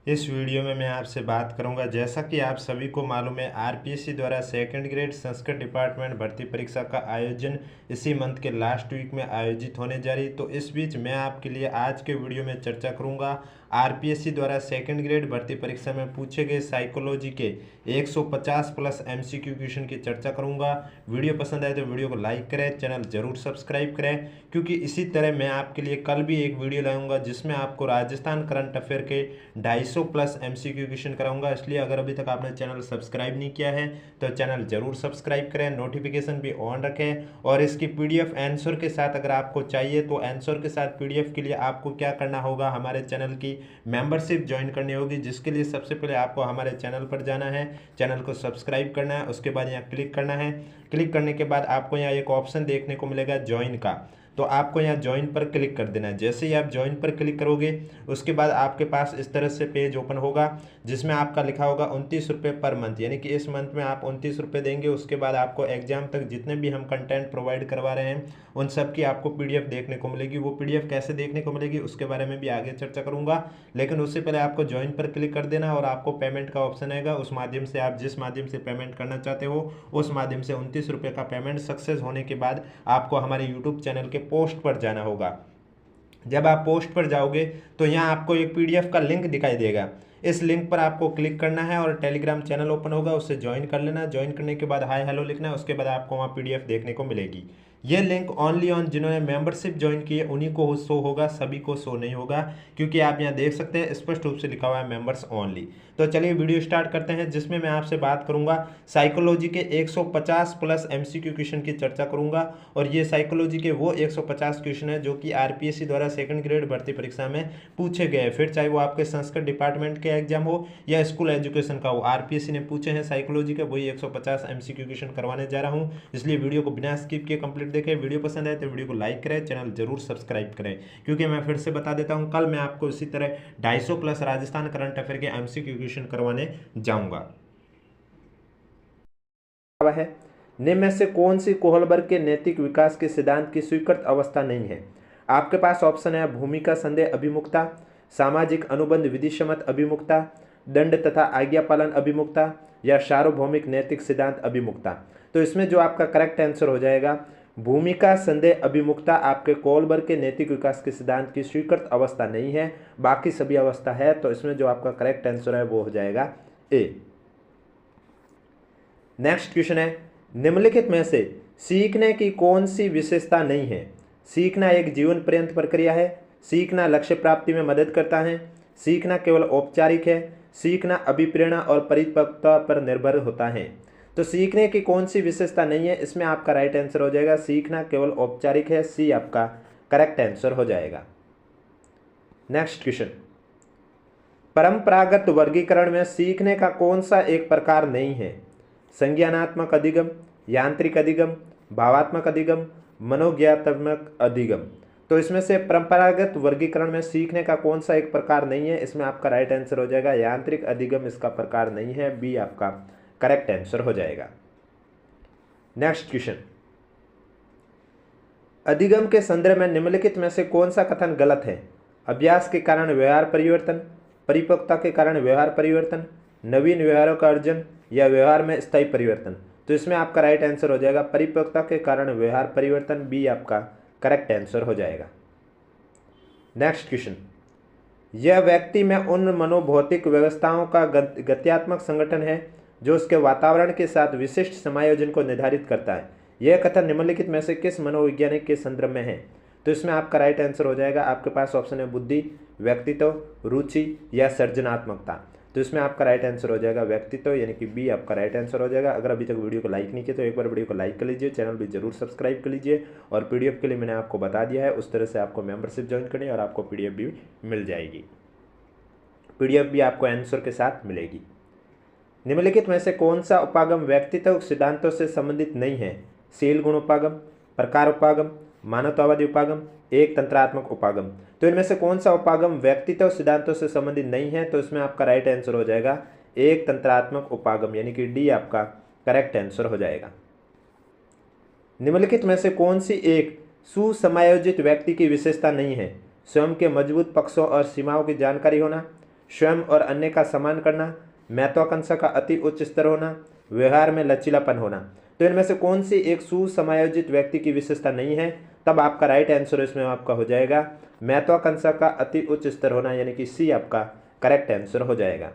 इस वीडियो में मैं आपसे बात करूंगा। जैसा कि आप सभी को मालूम है, आरपीएससी द्वारा सेकंड ग्रेड संस्कृत डिपार्टमेंट भर्ती परीक्षा का आयोजन इसी मंथ के लास्ट वीक में आयोजित होने जा रही। तो इस बीच मैं आपके लिए आज के वीडियो में चर्चा करूंगा आरपीएससी द्वारा सेकंड ग्रेड भर्ती परीक्षा में पूछे गए साइकोलॉजी के 150 प्लस एमसीक्यू क्वेश्चन की चर्चा करूंगा। वीडियो पसंद आए तो वीडियो को लाइक करें, चैनल जरूर सब्सक्राइब करें, क्योंकि इसी तरह मैं आपके लिए कल भी एक वीडियो लाऊंगा जिसमें आपको राजस्थान करंट अफेयर के 250 प्लस एमसीक्यू क्वेश्चन कराऊंगा। इसलिए अगर अभी तक आपने चैनल सब्सक्राइब नहीं किया है तो चैनल जरूर सब्सक्राइब करें, नोटिफिकेशन भी ऑन रखें। और इसकी पीडीएफ आंसर के साथ अगर आपको चाहिए तो आंसर के साथ पीडीएफ के लिए आपको क्या करना होगा, हमारे चैनल की मेंबरशिप ज्वाइन करनी होगी, जिसके लिए सबसे पहले आपको हमारे चैनल पर जाना है, चैनल को सब्सक्राइब करना है, उसके बाद यहाँ क्लिक करना है। क्लिक करने के बाद आपको यहाँ एक ऑप्शन देखने को मिलेगा ज्वाइन का, तो आपको यहाँ ज्वाइन पर क्लिक कर देना है। जैसे ही आप ज्वाइन पर क्लिक करोगे उसके बाद आपके पास इस तरह से पेज ओपन होगा जिसमें आपका लिखा होगा 29 रुपये पर मंथ, यानी कि इस मंथ में आप 29 रुपये देंगे। उसके बाद आपको एग्जाम तक जितने भी हम कंटेंट प्रोवाइड करवा रहे हैं उन सब की आपको पीडीएफ देखने को मिलेगी। वो पीडीएफ कैसे देखने को मिलेगी उसके बारे में भी आगे चर्चा करूंगा, लेकिन उससे पहले आपको ज्वाइन पर क्लिक कर देना और आपको पेमेंट का ऑप्शन आएगा। उस माध्यम से आप जिस माध्यम से पेमेंट करना चाहते हो उस माध्यम से 29 रुपये का पेमेंट सक्सेस होने के बाद आपको हमारे यूट्यूब चैनल के पोस्ट पर जाना होगा। जब आप पोस्ट पर जाओगे तो यहाँ आपको एक पीडीएफ का लिंक दिखाई देगा, इस लिंक पर आपको क्लिक करना है और टेलीग्राम चैनल ओपन होगा, उससे ज्वाइन कर लेना। ज्वाइन करने के बाद हाय हेलो लिखना है, उसके बाद आपको वहाँ पीडीएफ देखने को मिलेगी। ये लिंक ओनली ऑन जिन्होंने मेंबरशिप ज्वाइन की है उन्हीं को शो होगा, सभी को शो नहीं होगा, क्योंकि आप यहाँ देख सकते हैं स्पष्ट रूप से लिखा हुआ है मेंबर्स ओनली। तो चलिए वीडियो स्टार्ट करते हैं, जिसमें मैं आपसे बात करूंगा साइकोलॉजी के 150 प्लस एमसीक्यू क्वेश्चन की चर्चा करूंगा। और ये साइकोलॉजी के वो 150 क्वेश्चन है जो कि आरपीएससी द्वारा सेकंड ग्रेड भर्ती परीक्षा में पूछे गए, फिर चाहे वो आपके संस्कृत डिपार्टमेंट के एग्जाम हो या स्कूल एजुकेशन का हो, आरपीएससी ने पूछे हैं साइकोलॉजी के वही 150 एमसीक्यू क्वेश्चन करवाने जा रहा हूँ। इसलिए वीडियो को बिना स्किप किए कंप्लीट देखें। वीडियो पसंद आए तो वीडियो को लाइक करें, चैनल जरूर सब्सक्राइब करें, क्योंकि मैं फिर से बता देता हूँ कल मैं आपको इसी तरह 250 प्लस राजस्थान करंट अफेयर के एमसीक्यू क्वेश्चन करवाने जाऊंगा। है निम्न में से कौन सी कोहलबर्ग के नैतिक विकास के सिद्धांत की स्वीकृत अवस्था नहीं है? आपके पास ऑप्शन है भूमिका संदेह अभिमुखता, सामाजिक अनुबंध विधिसम्मत अभिमुखता, दंड तथा आज्ञा पालन अभिमुखता या सार्वभौमिक नैतिक सिद्धांत अभिमुखता। तो इसमें जो आपका करेक्ट आंसर हो जाएगा भूमिका संदेह अभिमुखता आपके कोहलबर्ग के नैतिक विकास के सिद्धांत की स्वीकृत अवस्था नहीं है, बाकी सभी अवस्था है। तो इसमें जो आपका करेक्ट आंसर है वो हो जाएगा ए। नेक्स्ट क्वेश्चन है निम्नलिखित में से सीखने की कौन सी विशेषता नहीं है? सीखना एक जीवन पर्यंत प्रक्रिया है, सीखना लक्ष्य प्राप्ति में मदद करता है, सीखना केवल औपचारिक है, सीखना अभिप्रेरणा और परिपक्वता पर निर्भर होता है। तो सीखने की कौन सी विशेषता नहीं है, इसमें आपका राइट आंसर हो जाएगा सीखना केवल औपचारिक है, सी आपका करेक्ट आंसर हो जाएगा। नेक्स्ट क्वेश्चन परंपरागत वर्गीकरण में सीखने का कौन सा एक प्रकार नहीं है? संज्ञानात्मक अधिगम, यांत्रिक अधिगम, भावात्मक अधिगम, मनोज्ञानात्मक अधिगम। तो इसमें से परंपरागत वर्गीकरण में सीखने का कौन सा एक प्रकार नहीं है, इसमें आपका राइट आंसर हो जाएगा यांत्रिक अधिगम इसका प्रकार नहीं है, बी आपका करेक्ट आंसर हो जाएगा। नेक्स्ट क्वेश्चन अधिगम के संदर्भ में निम्नलिखित में से कौन सा कथन गलत है? अभ्यास के कारण व्यवहार परिवर्तन, परिपक्वता के कारण व्यवहार परिवर्तन, नवीन व्यवहारों का अर्जन या व्यवहार में स्थायी परिवर्तन। तो इसमें आपका राइट आंसर हो जाएगा परिपक्वता के कारण व्यवहार परिवर्तन, बी आपका करेक्ट आंसर हो जाएगा। नेक्स्ट क्वेश्चन यह व्यक्ति में उन मनोभौतिक व्यवस्थाओं का गत्यात्मक संगठन है जो उसके वातावरण के साथ विशिष्ट समायोजन को निर्धारित करता है। यह कथन निम्नलिखित में से किस मनोवैज्ञानिक के संदर्भ में है? तो इसमें आपका राइट आंसर हो जाएगा आपके पास ऑप्शन है बुद्धि, व्यक्तित्व, रुचि या सृजनात्मकता। तो इसमें आपका राइट आंसर हो जाएगा व्यक्तित्व, यानी कि बी आपका राइट आंसर हो जाएगा। अगर अभी तक वीडियो को लाइक नहीं किया तो एक बार वीडियो को लाइक कर लीजिए, चैनल भी जरूर सब्सक्राइब कर लीजिए। और पीडीएफ के लिए मैंने आपको बता दिया है उस तरह से आपको मेंबरशिप ज्वाइन करनी है और आपको पीडीएफ भी मिल जाएगी, पीडीएफ भी आपको आंसर के साथ मिलेगी। निम्नलिखित में से कौन सा उपागम व्यक्तित्व सिद्धांतों से संबंधित नहीं है? शील गुण उपागम, प्रकार उपागम, मानवतावादी उपागम, एक तंत्रात्मक उपागम। तो इनमें से कौन सा उपागम व्यक्तित्व सिद्धांतों से संबंधित नहीं है? तो इसमें आपका राइट आंसर हो जाएगा एक तंत्रात्मक उपागम, यानी कि डी आपका करेक्ट आंसर हो जाएगा। निम्नलिखित में से कौन सी एक सुसमायोजित व्यक्ति की विशेषता नहीं है? स्वयं के मजबूत पक्षों और सीमाओं की जानकारी होना, स्वयं और अन्य का सम्मान करना, महत्वाकांक्षा का अति उच्च स्तर होना, व्यवहार में लचीलापन होना। तो इनमें से कौन सी एक सुसमायोजित व्यक्ति की विशेषता नहीं है? तब आपका राइट आंसर इसमें आपका हो जाएगा महत्वाकांक्षा का अति उच्च स्तर होना, यानी कि सी आपका करेक्ट आंसर हो जाएगा।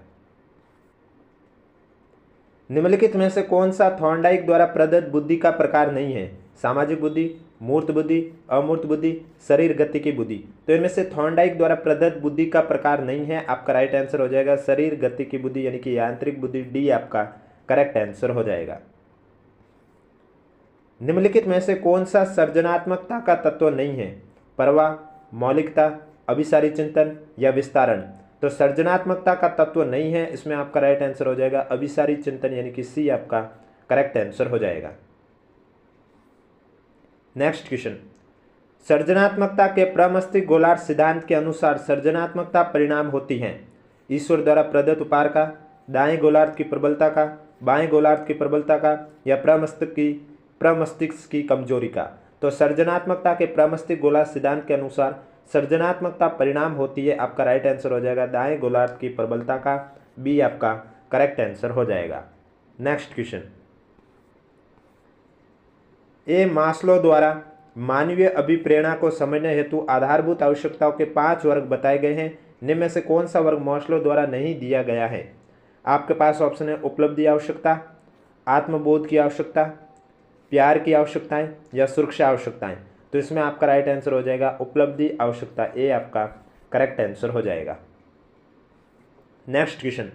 निम्नलिखित में से कौन सा थॉर्नडाइक द्वारा प्रदत्त बुद्धि का प्रकार नहीं है? सामाजिक बुद्धि, मूर्त बुद्धि, अमूर्त बुद्धि, शरीर गति की बुद्धि। तो इनमें से थॉर्नडाइक द्वारा प्रदत्त बुद्धि का प्रकार नहीं है, आपका राइट आंसर हो जाएगा शरीर गति की बुद्धि, यानी कि यांत्रिक बुद्धि, डी आपका करेक्ट आंसर हो जाएगा। निम्नलिखित में से कौन सा सृजनात्मकता का तत्व नहीं है? परवाह, मौलिकता, अभिसारी चिंतन या विस्तारण। तो सृजनात्मकता का तत्व नहीं है, इसमें आपका राइट आंसर हो जाएगा अभिसारी चिंतन, यानी कि सी आपका करेक्ट आंसर हो जाएगा। नेक्स्ट क्वेश्चन, सृजनात्मकता के प्रमस्तिष्क गोलार्ध सिद्धांत के अनुसार सृजनात्मकता परिणाम होती है ईश्वर द्वारा प्रदत्त उपहार का, दाएं गोलार्ध की प्रबलता का, बाएं गोलार्ध की प्रबलता का, या प्रमस्तिष्क की कमजोरी का। तो सृजनात्मकता के प्रमस्तिष्क गोलार्ध सिद्धांत के अनुसार सृजनात्मकता परिणाम होती है, आपका राइट आंसर हो जाएगा दाएं गोलार्ध की प्रबलता का, बी आपका करेक्ट आंसर हो जाएगा। नेक्स्ट क्वेश्चन, ए मास्लो द्वारा मानवीय अभिप्रेरणा को समझने हेतु आधारभूत आवश्यकताओं के 5 वर्ग बताए गए हैं। निम्न में से कौन सा वर्ग मास्लो द्वारा नहीं दिया गया है? आपके पास ऑप्शन है उपलब्धि आवश्यकता, आत्मबोध की आवश्यकता, प्यार की आवश्यकताएं या सुरक्षा आवश्यकताएं। तो इसमें आपका राइट आंसर हो जाएगा उपलब्धि आवश्यकता, ए आपका करेक्ट आंसर हो जाएगा। नेक्स्ट क्वेश्चन,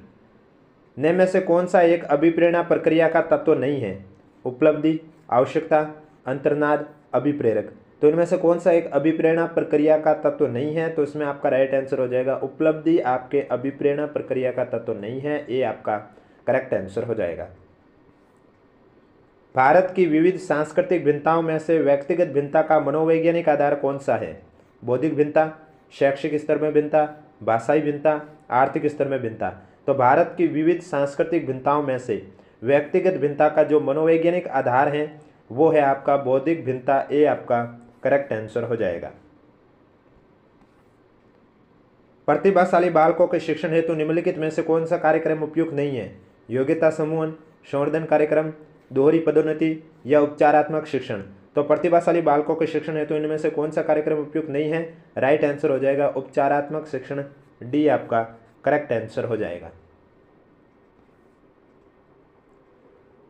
निम्न में से कौन सा एक अभिप्रेरणा प्रक्रिया का तत्व नहीं है? उपलब्धि, आवश्यकता, अंतर्नाद, अभिप्रेरक। तो इनमें से कौन सा एक अभिप्रेरणा प्रक्रिया का तत्व नहीं है? तो इसमें आपका राइट आंसर हो जाएगा उपलब्धि आपके अभिप्रेरणा प्रक्रिया का तत्व नहीं है, ए आपका करेक्ट आंसर हो जाएगा। भारत की विविध सांस्कृतिक भिन्नताओं में से व्यक्तिगत भिन्नता का मनोवैज्ञानिक आधार कौन सा है? बौद्धिक भिन्नता, शैक्षिक स्तर में भिन्नता, भाषाई भिन्नता, आर्थिक स्तर में भिन्नता। तो भारत की विविध सांस्कृतिक भिन्नताओं में से व्यक्तिगत भिन्नता का जो मनोवैज्ञानिक आधार है वो है आपका बौद्धिक भिन्नता, ए आपका करेक्ट आंसर हो जाएगा। प्रतिभाशाली बालकों के शिक्षण हेतु निम्नलिखित में से कौन सा कार्यक्रम उपयुक्त नहीं है? योग्यता समूहन, संवर्धन कार्यक्रम, दोहरी पदोन्नति या उपचारात्मक शिक्षण। तो प्रतिभाशाली बालकों के शिक्षण हेतु इनमें से कौन सा कार्यक्रम उपयुक्त नहीं है? राइट आंसर हो जाएगा उपचारात्मक शिक्षण, डी आपका करेक्ट आंसर हो जाएगा।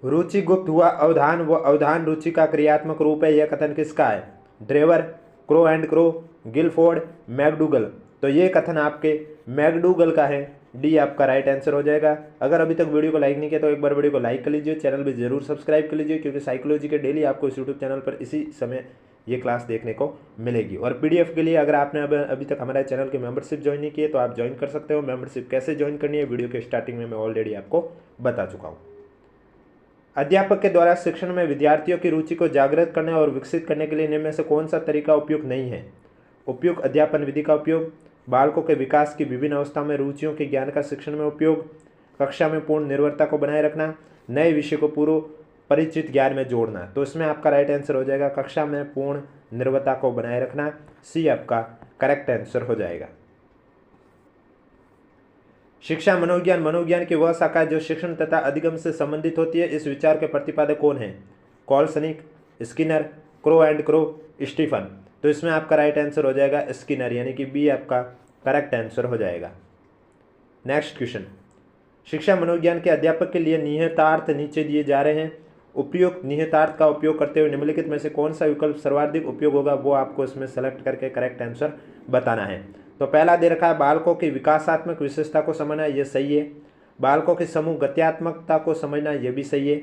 रुचि गुप्त हुआ अवधान व अवधान रुचि का क्रियात्मक रूप है, यह कथन किसका है? Drever, Crow and Crow, Guilford, McDougall. तो ये कथन आपके मैकडूगल का है, डी आपका राइट आंसर हो जाएगा। अगर अभी तक वीडियो को लाइक नहीं किया तो एक बार वीडियो को लाइक कर लीजिए, चैनल भी जरूर सब्सक्राइब कर लीजिए, क्योंकि साइकोलॉजी के डेली आपको इस यूट्यूब चैनल पर इसी समय ये क्लास देखने को मिलेगी। और पीडीएफ के लिए अगर आपने अभी तक हमारे चैनल की मेंबरशिप ज्वाइन नहीं की है तो आप ज्वाइन कर सकते हो। मेंबरशिप कैसे ज्वाइन करनी है वीडियो के स्टार्टिंग में मैं ऑलरेडी आपको बता चुका हूँ। अध्यापक के द्वारा शिक्षण में विद्यार्थियों की रुचि को जागृत करने और विकसित करने के लिए निम्न में से कौन सा तरीका उपयुक्त नहीं है? उपयुक्त अध्यापन विधि का उपयोग, बालकों के विकास की विभिन्न अवस्थाओं में रुचियों के ज्ञान का शिक्षण में उपयोग, कक्षा में पूर्ण निर्भरता को बनाए रखना, नए विषय को पूर्व परिचित ज्ञान में जोड़ना। तो इसमें आपका राइट आंसर हो जाएगा कक्षा में पूर्ण निर्भरता को बनाए रखना, सी आपका करेक्ट आंसर हो जाएगा। शिक्षा मनोविज्ञान मनोविज्ञान की वह शाखा जो शिक्षण तथा अधिगम से संबंधित होती है, इस विचार के प्रतिपादक कौन है? Kolesnik, Skinner, Crow and Crow, Stephen. तो इसमें आपका राइट आंसर हो जाएगा स्किनर, यानी कि बी आपका करेक्ट आंसर हो जाएगा। नेक्स्ट क्वेश्चन, शिक्षा मनोविज्ञान के अध्यापक के लिए निहितार्थ नीचे दिए जा रहे हैं। उपयुक्त निहितार्थ का उपयोग करते हुए निम्नलिखित में से कौन सा विकल्प सर्वाधिक उपयोग होगा, वो आपको इसमें सेलेक्ट करके करेक्ट आंसर बताना है। तो पहला दे रखा है बालकों की विकासात्मक विशेषता को समझना, ये सही है। बालकों की समूह गत्यात्मकता को समझना, ये भी सही है।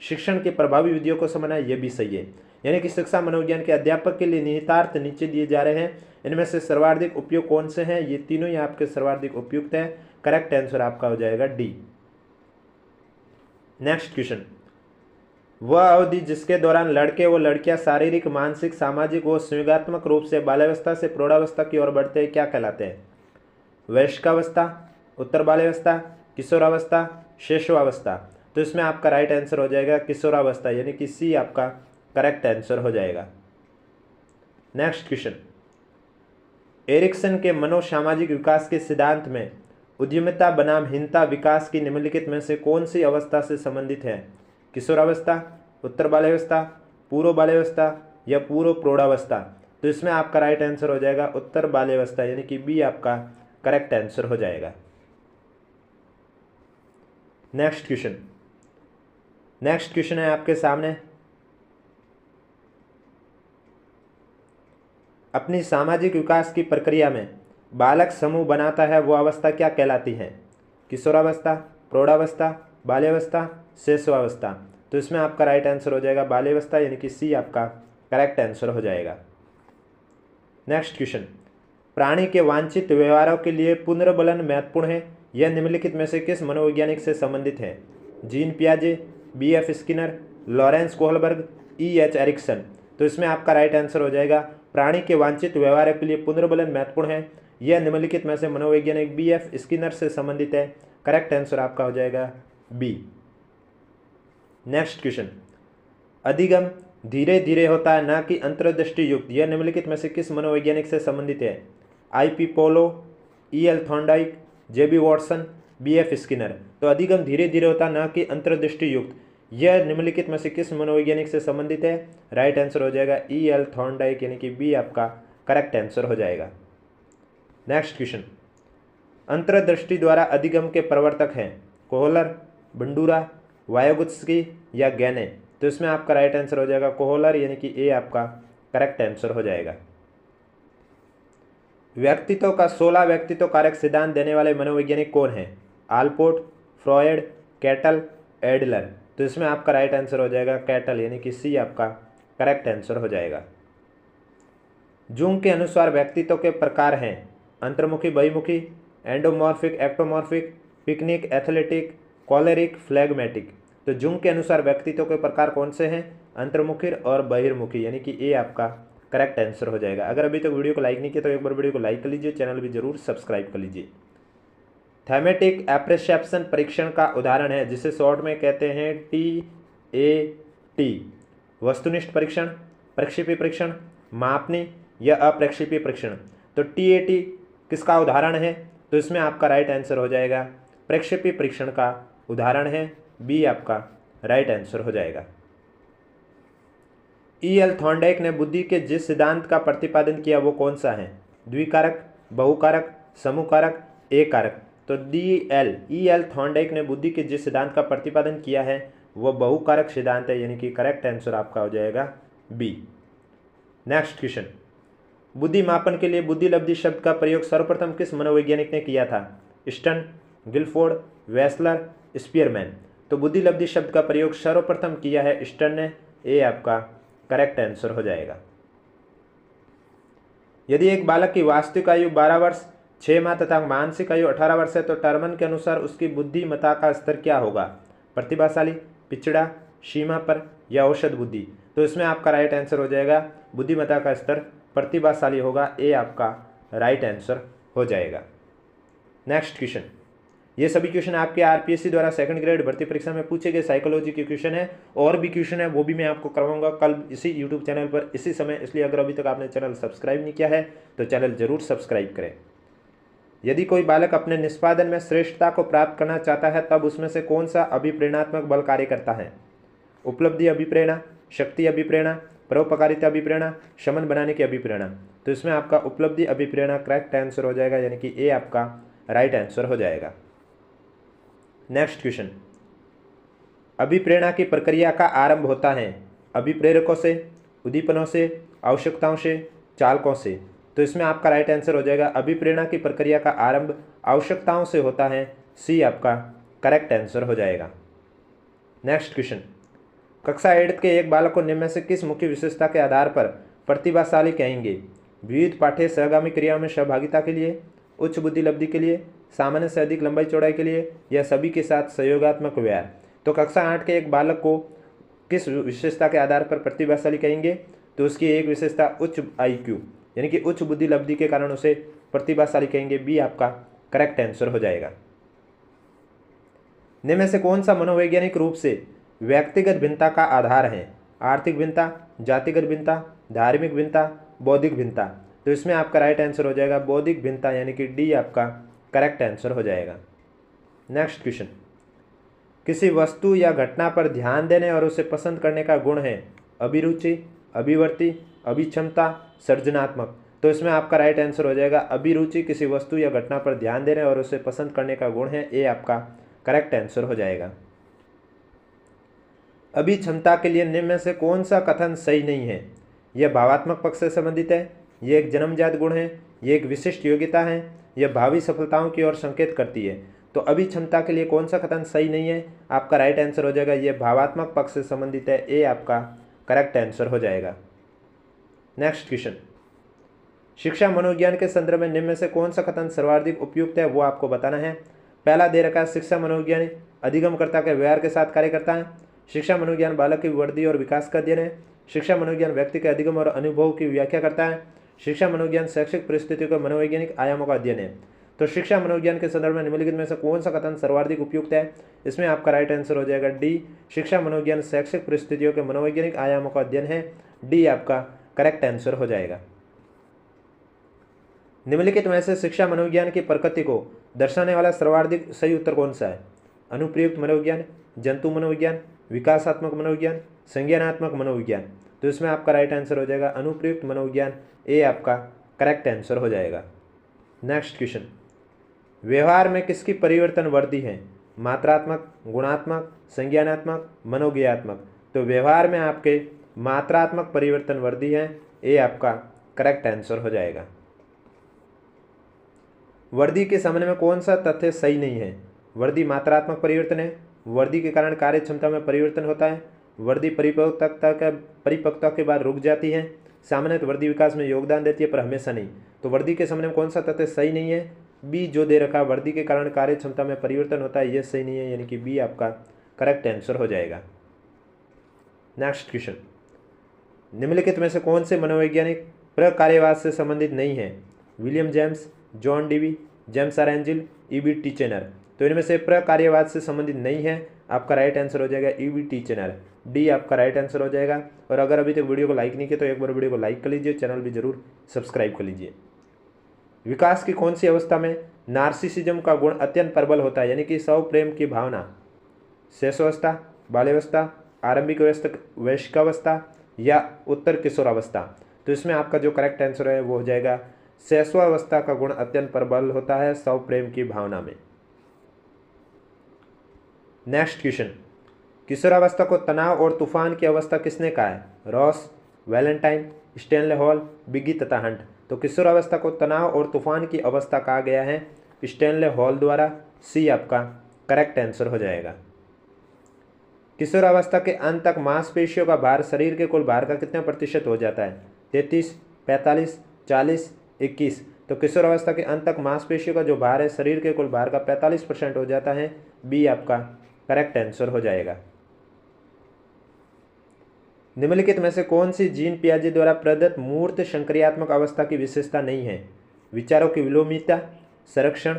शिक्षण की प्रभावी विधियों को समझना, ये भी सही है। यानी कि शिक्षा मनोविज्ञान के अध्यापक के लिए निहितार्थ नीचे दिए जा रहे हैं। इनमें से सर्वाधिक उपयुक्त कौन से हैं? ये तीनों ही आपके सर्वाधिक उपयुक्त हैं। करेक्ट आंसर आपका हो जाएगा डी। नेक्स्ट क्वेश्चन, वह अवधि जिसके दौरान लड़के व लड़कियां शारीरिक, मानसिक, सामाजिक व संवेगात्मक रूप से बाल्यावस्था से प्रौढ़ावस्था की ओर बढ़ते हैं, क्या कहलाते हैं? वयस्कावस्था, उत्तर बाल्यावस्था, किशोरावस्था, शैशवावस्था। तो इसमें आपका राइट आंसर हो जाएगा किशोरावस्था, यानी कि सी आपका करेक्ट आंसर हो जाएगा। नेक्स्ट क्वेश्चन, एरिक्सन के मनोसामाजिक विकास के सिद्धांत में उद्यमिता बनाम हीनता विकास की निम्नलिखित में से कौन सी अवस्था से संबंधित है? किशोरावस्था, उत्तर बाल्यावस्था, पूर्व बाल्यावस्था या पूर्व प्रौढ़ावस्था? तो इसमें आपका राइट आंसर हो जाएगा उत्तर बाल्यावस्था, यानी कि बी आपका करेक्ट आंसर हो जाएगा। नेक्स्ट क्वेश्चन है आपके सामने, अपनी सामाजिक विकास की प्रक्रिया में बालक समूह बनाता है वो अवस्था क्या कहलाती है? किशोरावस्था, प्रौढ़ावस्था, बाल्यावस्था, शैशवावस्था? तो इसमें आपका राइट आंसर हो जाएगा बाल्यावस्था, यानी कि सी आपका करेक्ट आंसर हो जाएगा। नेक्स्ट क्वेश्चन, प्राणी के वांछित व्यवहारों के लिए पुनर्बलन महत्वपूर्ण है, यह निम्नलिखित में से किस मनोवैज्ञानिक से संबंधित है? जीन पियाजे, B.F. Skinner, Lawrence Kohlberg, E.H. Erikson? तो इसमें आपका राइट आंसर हो जाएगा प्राणी के वांछित व्यवहारों के लिए पुनर्बलन महत्वपूर्ण है, यह निम्नलिखित में से मनोवैज्ञानिक B.F. स्किनर से संबंधित है। करेक्ट आंसर आपका हो जाएगा बी। नेक्स्ट क्वेश्चन, अधिगम धीरे धीरे होता है ना कि अंतर्दृष्टि युक्त, यह निम्नलिखित में से किस मनोवैज्ञानिक से संबंधित है? I.P. पोलो, E.L. Thorndike, J.B. Watson, B.F. Skinner? तो अधिगम धीरे धीरे होता ना कि अंतर्दृष्टि युक्त, यह निम्नलिखित में से किस मनोवैज्ञानिक से संबंधित है? राइट आंसर हो जाएगा E.L. थॉर्नडाइक, यानी कि बी आपका करेक्ट आंसर हो जाएगा। नेक्स्ट क्वेश्चन, अंतर्दृष्टि द्वारा अधिगम के प्रवर्तक हैं कोहलर, बंडूरा, वायोगुत्स्की या गैने? तो इसमें आपका राइट आंसर हो जाएगा कोहलर, यानी कि ए आपका करेक्ट आंसर हो जाएगा। व्यक्तित्व का 16 व्यक्तित्व कारक सिद्धांत देने वाले मनोवैज्ञानिक कौन हैं? Allport, Freud, cattle, Adler? तो इसमें आपका राइट आंसर हो जाएगा कैटल, यानी कि सी आपका करेक्ट आंसर हो जाएगा। जूंग के अनुसार व्यक्तित्व के प्रकार हैं अंतर्मुखी, बहिमुखी, endomorphic, ectomorphic, pyknic, athletic, choleric, phlegmatic? तो जूंग के अनुसार व्यक्तित्व के प्रकार कौन से हैं? अंतर्मुखी और बहिर्मुखी, यानी कि ए आपका करेक्ट आंसर हो जाएगा। अगर अभी तक वीडियो को लाइक नहीं किया तो एक बार वीडियो को लाइक कर लीजिए, चैनल भी जरूर सब्सक्राइब कर लीजिए। थैमेटिक एप्रिसिएशन परीक्षण का उदाहरण है जिसे शॉर्ट में कहते हैं TAT? वस्तुनिष्ठ परीक्षण, प्रक्षेपी परीक्षण, मापनी या अप्रक्षेपी परीक्षण? तो TAT किसका उदाहरण है? तो इसमें आपका राइट आंसर हो जाएगा प्रक्षेपी परीक्षण का उदाहरण है, बी आपका राइट आंसर हो जाएगा। E.L. थॉर्नडाइक ने बुद्धि के जिस सिद्धांत का प्रतिपादन किया वो कौन सा है? द्विकारक, बहुकारक, समूहकारक, एक कारक? तो E.L. थॉर्नडाइक ने बुद्धि के जिस सिद्धांत का प्रतिपादन किया है वह बहुकारक सिद्धांत है, यानी कि करेक्ट आंसर आपका हो जाएगा बी। नेक्स्ट क्वेश्चन, बुद्धि मापन के लिए बुद्धि लब्धि शब्द का प्रयोग सर्वप्रथम किस मनोवैज्ञानिक ने किया था? Stern, Guilford, Wechsler, Spearman? तो बुद्धि लब्धि शब्द का प्रयोग सर्वप्रथम किया है स्टन ने, ए आपका करेक्ट आंसर हो जाएगा। यदि एक बालक की वास्तविक आयु 12 वर्ष 6 माह तथा मानसिक आयु 18 वर्ष है तो टर्मन के अनुसार उसकी बुद्धिमत्ता का स्तर क्या होगा? प्रतिभाशाली, पिछड़ा, सीमा पर या औसत बुद्धि? तो इसमें आपका राइट आंसर हो जाएगा बुद्धिमत्ता का स्तर प्रतिभाशाली होगा, ए आपका राइट आंसर हो जाएगा। नेक्स्ट क्वेश्चन, ये सभी क्वेश्चन आपके RPSC द्वारा सेकंड ग्रेड भर्ती परीक्षा में पूछे गए साइकोलॉजी के क्वेश्चन है। और भी क्वेश्चन है वो भी मैं आपको करवाऊंगा कल इसी यूट्यूब चैनल पर इसी समय, इसलिए अगर अभी तक आपने चैनल सब्सक्राइब नहीं किया है तो चैनल जरूर सब्सक्राइब करें। यदि कोई बालक अपने निष्पादन में श्रेष्ठता को प्राप्त करना चाहता है तब उसमें से कौन सा अभिप्रेरणात्मक बल कार्य करता है? उपलब्धि अभिप्रेरणा, शक्ति अभिप्रेरणा, परोपकारिता अभिप्रेरणा, शमन बनाने की अभिप्रेरणा? तो इसमें आपका उपलब्धि अभिप्रेरणा करेक्ट आंसर हो जाएगा, यानी कि ए आपका राइट आंसर हो जाएगा। नेक्स्ट क्वेश्चन, अभिप्रेरणा की प्रक्रिया का आरंभ होता है अभिप्रेरकों से, उद्दीपनों से, आवश्यकताओं से, चालकों से? तो इसमें आपका राइट आंसर हो जाएगा अभिप्रेरणा की प्रक्रिया का आरंभ आवश्यकताओं से होता है, सी आपका करेक्ट आंसर हो जाएगा। नेक्स्ट क्वेश्चन, कक्षा 8 के एक बालक को निम्न में से किस मुख्य विशेषता के आधार पर प्रतिभाशाली कहेंगे? विविध पाठ्य सहगामी क्रियाओं में सहभागिता के लिए, उच्च बुद्धि लब्धि के लिए, सामान्य से अधिक लंबाई चौड़ाई के लिए या सभी के साथ सहयोगात्मक व्यवहार? तो कक्षा 8 के एक बालक को किस विशेषता के आधार पर प्रतिभाशाली कहेंगे? तो उसकी एक विशेषता उच्च IQ यानी कि उच्च बुद्धि लब्धि के कारण उसे प्रतिभाशाली कहेंगे, बी आपका करेक्ट आंसर हो जाएगा। निम्न में से कौन सा मनोवैज्ञानिक रूप से व्यक्तिगत भिन्नता का आधार है? आर्थिक भिन्नता, जातिगत भिन्नता, धार्मिक भिन्नता, बौद्धिक भिन्नता? तो इसमें आपका राइट आंसर हो जाएगा बौद्धिक भिन्नता, यानी कि डी आपका करेक्ट आंसर हो जाएगा। नेक्स्ट क्वेश्चन, किसी वस्तु या घटना पर ध्यान देने और उसे पसंद करने का गुण है अभिरुचि, अभिवर्ती, अभिक्षमता, सृजनात्मक। तो इसमें आपका राइट आंसर हो जाएगा अभिरुचि। किसी वस्तु या घटना पर ध्यान देने और उसे पसंद करने का गुण है, ये आपका करेक्ट आंसर हो जाएगा। अभिक्षमता के लिए निम्न में से कौन सा कथन सही नहीं है? यह भावात्मक पक्ष से संबंधित है, यह एक जन्मजात गुण है, यह एक विशिष्ट योग्यता है, यह भावी सफलताओं की ओर संकेत करती है। तो अभिक्षमता के लिए कौन सा कथन सही नहीं है? आपका राइट आंसर हो जाएगा यह भावात्मक पक्ष से संबंधित है, ये आपका करेक्ट आंसर हो जाएगा। नेक्स्ट क्वेश्चन, शिक्षा मनोविज्ञान के संदर्भ में निम्न में से कौन सा कथन सर्वाधिक उपयुक्त है, वो आपको बताना है। पहला दे रखा है, शिक्षा मनोविज्ञान अधिगमकर्ता के व्यवहार के साथ कार्य करता है। शिक्षा मनोविज्ञान बालक की वृद्धि और विकास का अध्ययन है। शिक्षा मनोविज्ञान व्यक्ति के अधिगम और अनुभव की व्याख्या करता है। शिक्षा मनोविज्ञान शैक्षिक परिस्थितियों के मनोवैज्ञानिक आयामों का अध्ययन है। तो शिक्षा मनोविज्ञान के संदर्भ में निम्नलिखित में से कौन सा कथन सर्वाधिक उपयुक्त है? इसमें आपका राइट आंसर हो जाएगा डी, शिक्षा मनोविज्ञान शैक्षिक परिस्थितियों के मनोवैज्ञानिक आयामों का अध्ययन है। डी आपका करेक्ट आंसर हो जाएगा। निम्नलिखित में से शिक्षा मनोविज्ञान की प्रकृति को दर्शाने वाला सर्वाधिक सही उत्तर कौन सा है? अनुप्रयुक्त मनोविज्ञान, जंतु मनोविज्ञान, विकासात्मक मनोविज्ञान, संज्ञानात्मक मनोविज्ञान। तो इसमें आपका राइट आंसर हो जाएगा अनुप्रयुक्त मनोविज्ञान, ये आपका करेक्ट आंसर हो जाएगा। नेक्स्ट क्वेश्चन, व्यवहार में किसकी परिवर्तन वर्दी है? मात्रात्मक, गुणात्मक, संज्ञानात्मक, मनोज्ञात्मक। तो व्यवहार में आपके मात्रात्मक परिवर्तन वर्दी है, ये आपका करेक्ट आंसर हो जाएगा। वर्दी के संबंध में कौन सा तथ्य सही नहीं है? वर्दी मात्रात्मक परिवर्तन है, वर्दी के कारण कार्य क्षमता में परिवर्तन होता है, वर्दी परिपक्वता के बाद रुक जाती है, सामान्यतः वर्दी विकास में योगदान देती है पर हमेशा नहीं। तो वर्दी के संबंध में कौन सा तथ्य सही नहीं है? बी जो दे रखा, वर्दी के कारण कार्य क्षमता में परिवर्तन होता है, यह सही नहीं है, यानी कि बी आपका करेक्ट आंसर हो जाएगा। नेक्स्ट क्वेश्चन, निम्नलिखित में से कौन से मनोवैज्ञानिक प्रकार्यवाद से संबंधित नहीं है? William James, John Dewey, James R Angell, E B Titchener. तो इनमें से प्रकार्यवाद से संबंधित नहीं है, आपका राइट आंसर हो जाएगा ईबी टीचेनर। डी आपका राइट आंसर हो जाएगा। और अगर अभी तक वीडियो को लाइक नहीं किया तो एक बार वीडियो को लाइक कर लीजिए, चैनल भी जरूर सब्सक्राइब कर लीजिए। विकास की कौन सी अवस्था में नार्सिसिज्म का गुण अत्यंत प्रबल होता है, यानी कि स्व प्रेम की भावना? शैशवावस्था, बाल्यावस्था, आरंभिक वयस्कावस्था या उत्तर किशोरावस्था? तो इसमें आपका जो करेक्ट आंसर है वो हो जाएगा शैशवावस्था का गुण अत्यंत प्रबल होता है स्व प्रेम की भावना में। नेक्स्ट क्वेश्चन, किशोरावस्था को तनाव और तूफान की अवस्था किसने कहा है? रॉस, वैलेंटाइन, स्टैनले हॉल, बिगी तथा हंट। तो किशोरावस्था को तनाव और तूफान की अवस्था कहा गया है स्टैनले हॉल द्वारा। सी आपका करेक्ट आंसर हो जाएगा। किशोरावस्था के अंत तक मांसपेशियों का भार शरीर के कुल भार का कितने प्रतिशत हो जाता है? 33, 45, 40, 21। तो किशोरावस्था के अंत तक मांसपेशियों का जो भार है शरीर के कुल भार का 45% हो जाता है। बी आपका करेक्ट आंसर हो जाएगा। निम्नलिखित में से कौन सी जीन पियाजे द्वारा प्रदत्त मूर्त संक्रियात्मक अवस्था की विशेषता नहीं है? विचारों की विलोमिता, संरक्षण,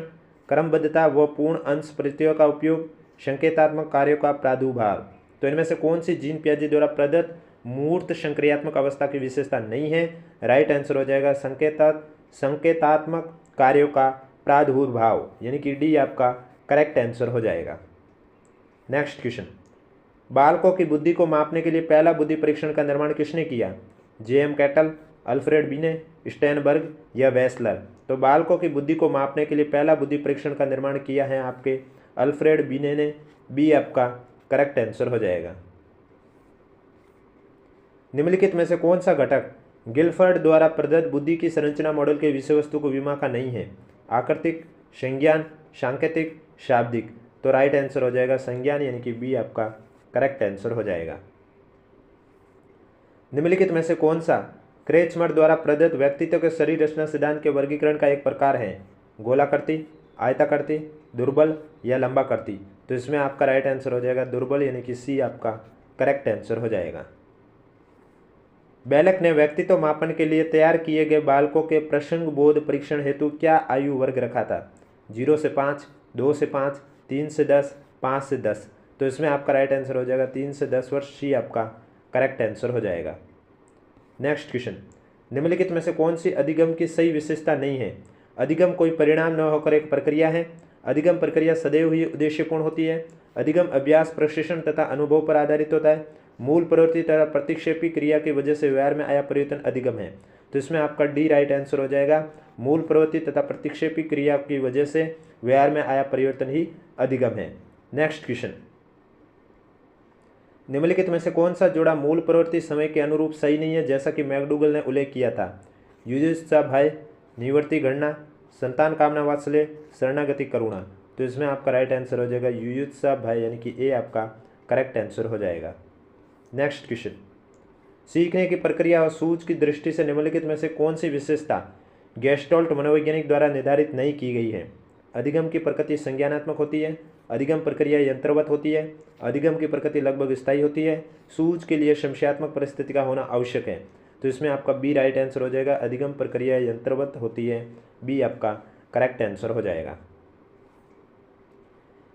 क्रमबद्धता व पूर्ण अंश प्रत्ययों का उपयोग, संकेतात्मक कार्यों का प्रादुर्भाव। तो इनमें से कौन सी जीन पियाजे द्वारा प्रदत्त मूर्त संक्रियात्मक अवस्था की विशेषता नहीं है? राइट आंसर हो जाएगा संकेतात्मक कार्यों का प्रादुर्भाव, यानी कि डी आपका करेक्ट आंसर हो जाएगा। नेक्स्ट क्वेश्चन, बालकों की बुद्धि को मापने के लिए पहला बुद्धि परीक्षण का निर्माण किसने किया? जे.एम. कैटल, अल्फ्रेड बिने, स्टेनबर्ग या वेस्लर। तो बालकों की बुद्धि को मापने के लिए पहला बुद्धि परीक्षण का निर्माण किया है आपके अल्फ्रेड बिने ने। बी आपका करेक्ट आंसर हो जाएगा। निम्नलिखित में से कौन सा घटक गिलफर्ड द्वारा प्रदत्त बुद्धि की संरचना मॉडल के विषय वस्तु को विमा का नहीं है? आकृतिक, संज्ञान, सांकेतिक, शाब्दिक। तो राइट आंसर हो जाएगा संज्ञान, यानी कि बी आपका करेक्ट आंसर हो जाएगा। निम्नलिखित में से कौन सा क्रेचमर द्वारा प्रदत्त व्यक्तित्व के शरीर रचना सिद्धांत के वर्गीकरण का एक प्रकार है? गोलाकृति, आयताकृति, दुर्बल या लंबाकृति। तो इसमें आपका राइट आंसर हो जाएगा दुर्बल, यानी कि सी आपका करेक्ट आंसर हो जाएगा। बेलक ने व्यक्तित्व मापन के लिए तैयार किए गए बालकों के प्रसंग बोध परीक्षण हेतु क्या आयु वर्ग रखा था? 0 से 5, 2 से 5, 3 से 10, 5 से 10। तो इसमें आपका राइट आंसर हो जाएगा 3 से 10 वर्ष। सी आपका करेक्ट आंसर हो जाएगा। नेक्स्ट क्वेश्चन, निम्नलिखित में से कौन सी अधिगम की सही विशेषता नहीं है? अधिगम कोई परिणाम न होकर एक प्रक्रिया है। अधिगम प्रक्रिया सदैव ही उद्देश्यपूर्ण होती है। अधिगम अभ्यास, प्रशिक्षण तथा अनुभव पर आधारित होता है। मूल प्रवृत्ति तथा प्रतिक्षेपी क्रिया की वजह से व्यवहार में आया परिवर्तन अधिगम है। तो इसमें आपका डी राइट आंसर हो जाएगा। मूल प्रवृत्ति तथा प्रतिक्षेपी क्रिया की वजह से व्यवहार में आया परिवर्तन ही अधिगम है। नेक्स्ट क्वेश्चन, निम्नलिखित में से कौन सा जोड़ा मूल प्रवृत्ति समय के अनुरूप सही नहीं है, जैसा कि मैकडूगल ने उल्लेख किया था? युयुत्सा भय, निवृत्ति गणना, संतान कामना वात्सल्य, शरणागति करुणा। तो इसमें आपका राइट आंसर हो जाएगा युयुत्सा भय, यानी कि ए आपका करेक्ट आंसर हो जाएगा। नेक्स्ट क्वेश्चन, सीखने की प्रक्रिया और सूझ की दृष्टि से निम्नलिखित में से कौन सी विशेषता गेस्टोल्ट मनोवैज्ञानिक द्वारा निर्धारित नहीं की गई है? अधिगम की प्रकृति संज्ञानात्मक होती है। अधिगम प्रक्रिया यंत्रवत होती है। अधिगम की प्रकृति लगभग स्थायी होती है। सूझ के लिए संशयात्मक परिस्थिति का होना आवश्यक है। तो इसमें आपका बी राइट आंसर हो जाएगा। अधिगम प्रक्रिया यंत्रवत होती है, बी आपका करेक्ट आंसर हो जाएगा।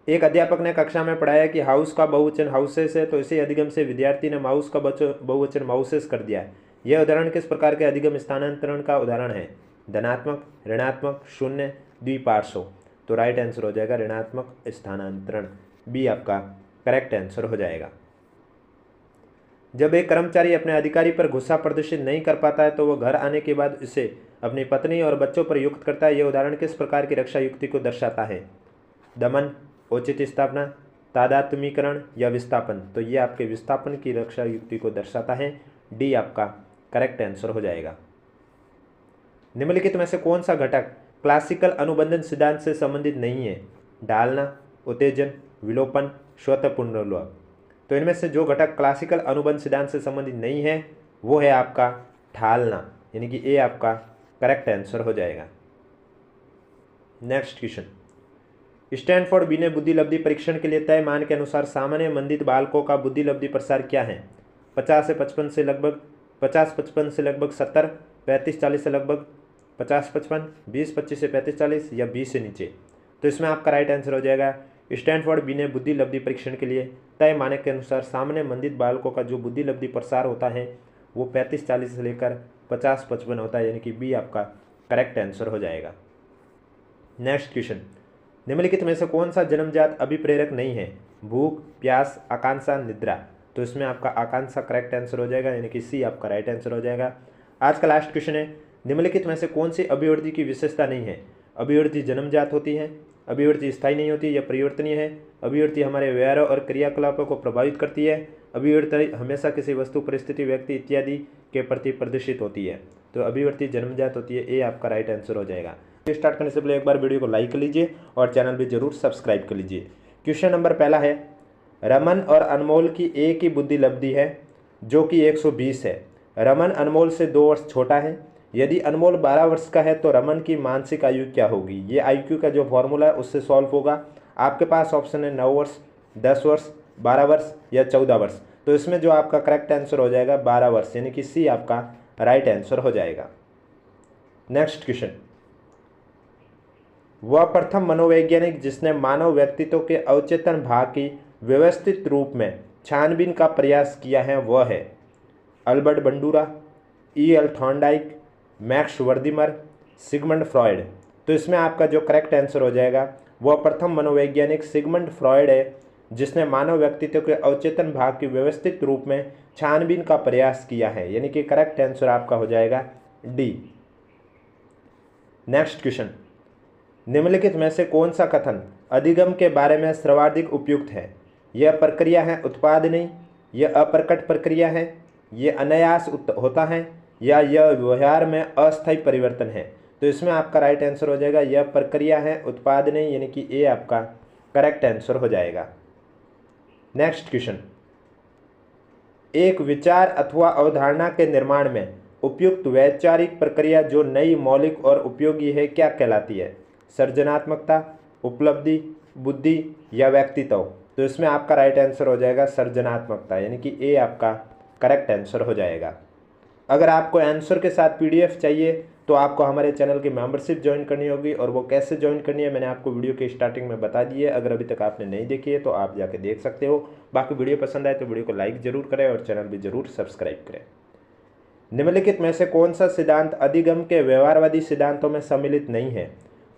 एक अध्यापक ने कक्षा में पढ़ाया कि हाउस का बहुवचन हाउसेस है, तो इसी अधिगम से विद्यार्थी ने माउस का बहुवचन माउसेस कर दिया। यह उदाहरण किस प्रकार के अधिगम स्थानांतरण का उदाहरण है? धनात्मक, ऋणात्मक, शून्य, द्विपार्श्व। तो राइट आंसर हो जाएगा ऋणात्मक स्थानांतरण, बी आपका करेक्ट आंसर हो जाएगा। जब एक कर्मचारी अपने अधिकारी पर गुस्सा प्रदर्शित नहीं कर पाता है तो वह घर आने के बाद इसे अपनी पत्नी और बच्चों पर युक्त करता है। यह उदाहरण किस प्रकार की रक्षा युक्ति को दर्शाता है? दमन, औचित्य स्थापना, तादात्म्यीकरण या विस्थापन। तो ये आपके विस्थापन की रक्षा युक्ति को दर्शाता है, डी आपका करेक्ट आंसर हो जाएगा। निम्नलिखित में से कौन सा घटक क्लासिकल अनुबंधन सिद्धांत से संबंधित नहीं है? डालना, उत्तेजन, विलोपन, स्वतः पुनर्लोप। तो इनमें से जो घटक क्लासिकल अनुबंध सिद्धांत से संबंधित नहीं है वो है आपका ढालना, यानी कि ए आपका करेक्ट आंसर हो जाएगा। नेक्स्ट क्वेश्चन, स्टैनफोर्ड बिना बुद्धि लब्धि परीक्षण के लिए तय मान के अनुसार सामान्य मंदित बालकों का बुद्धि लब्धि प्रसार क्या है? 50 से 55 से लगभग 50-55 से लगभग 70, 35-40 से लगभग 50-55, 20-25 से 35-40 या 20 से नीचे। तो इसमें आपका राइट आंसर हो जाएगा स्टैनफोर्ड बिना बुद्धि लब्धि परीक्षण के लिए तय मानक के अनुसार सामान्य मंदित बालकों का जो बुद्धि लब्धि प्रसार होता है वो 35-40 से लेकर 50-55 होता है, यानी कि बी आपका करेक्ट आंसर हो जाएगा। नेक्स्ट क्वेश्चन, निम्नलिखित में से कौन सा जन्मजात अभिप्रेरक नहीं है? भूख, प्यास, आकांक्षा, निद्रा। तो इसमें आपका आकांक्षा करेक्ट आंसर हो जाएगा, यानी कि सी आपका राइट आंसर हो जाएगा। आज का लास्ट क्वेश्चन है, निम्नलिखित में से कौन सी अभिवृद्धि की विशेषता नहीं है? अभिवृद्धि जन्मजात होती है, अभिवृद्धि स्थायी नहीं होती या परिवर्तनीय है, अभिवृद्धि हमारे व्यवहारों और क्रियाकलापों को प्रभावित करती है, अभिवृद्धि हमेशा किसी वस्तु, परिस्थिति, व्यक्ति इत्यादि के प्रति प्रदर्शित होती है। तो अभिवृद्धि जन्मजात होती है, ए आपका राइट आंसर हो जाएगा। स्टार्ट करने से पहले एक बार वीडियो को लाइक कर लीजिए और चैनल भी जरूर सब्सक्राइब कर लीजिए। क्वेश्चन नंबर पहला है, रमन और अनमोल की एक ही बुद्धि लब्धि है जो कि 120 है। रमन अनमोल से 2 वर्ष छोटा है। यदि अनमोल 12 वर्ष का है तो रमन की मानसिक आयु क्या होगी? ये IQ का जो फॉर्मूला है उससे सॉल्व होगा। आपके पास ऑप्शन है 9 वर्ष, 10 वर्ष, 12 वर्ष या 14 वर्ष। तो इसमें जो आपका करेक्ट आंसर हो जाएगा 12 वर्ष, यानी कि सी आपका राइट आंसर हो जाएगा। नेक्स्ट क्वेश्चन, वह प्रथम मनोवैज्ञानिक जिसने मानव व्यक्तित्व के अवचेतन भाग की व्यवस्थित रूप में छानबीन का प्रयास किया है वह है Albert Bandura, E.L. Thorndike, Max Wertheimer, Sigmund Freud. तो इसमें आपका जो करेक्ट आंसर हो जाएगा वह प्रथम मनोवैज्ञानिक सिगमंड फ्रॉयड है जिसने मानव व्यक्तित्व के अवचेतन भाग की व्यवस्थित रूप में छानबीन का प्रयास किया है, यानी कि करेक्ट आंसर आपका हो जाएगा डी। नेक्स्ट क्वेश्चन, निम्नलिखित में से कौन सा कथन अधिगम के बारे में सर्वाधिक उपयुक्त है? यह प्रक्रिया है उत्पाद नहीं, यह अप्रकट प्रक्रिया है, यह अनायास होता है या यह व्यवहार में अस्थायी परिवर्तन है। तो इसमें आपका राइट आंसर हो जाएगा यह प्रक्रिया है उत्पाद नहीं, यानी कि ए आपका करेक्ट आंसर हो जाएगा। नेक्स्ट क्वेश्चन, एक विचार अथवा अवधारणा के निर्माण में उपयुक्त वैचारिक प्रक्रिया जो नई, मौलिक और उपयोगी है क्या कहलाती है? सृजनात्मकता, उपलब्धि, बुद्धि या व्यक्तित्व। तो इसमें आपका राइट आंसर हो जाएगा सृजनात्मकता, यानी कि ए आपका करेक्ट आंसर हो जाएगा। अगर आपको आंसर के साथ PDF चाहिए तो आपको हमारे चैनल की मेंबरशिप ज्वाइन करनी होगी, और वो कैसे ज्वाइन करनी है मैंने आपको वीडियो के स्टार्टिंग में बता दी है। अगर अभी तक आपने नहीं देखी है तो आप जाके देख सकते हो। बाकी वीडियो पसंद आए तो वीडियो को लाइक ज़रूर करें और चैनल भी ज़रूर सब्सक्राइब करें। निम्नलिखित में से कौन सा सिद्धांत अधिगम के व्यवहारवादी सिद्धांतों में सम्मिलित नहीं है?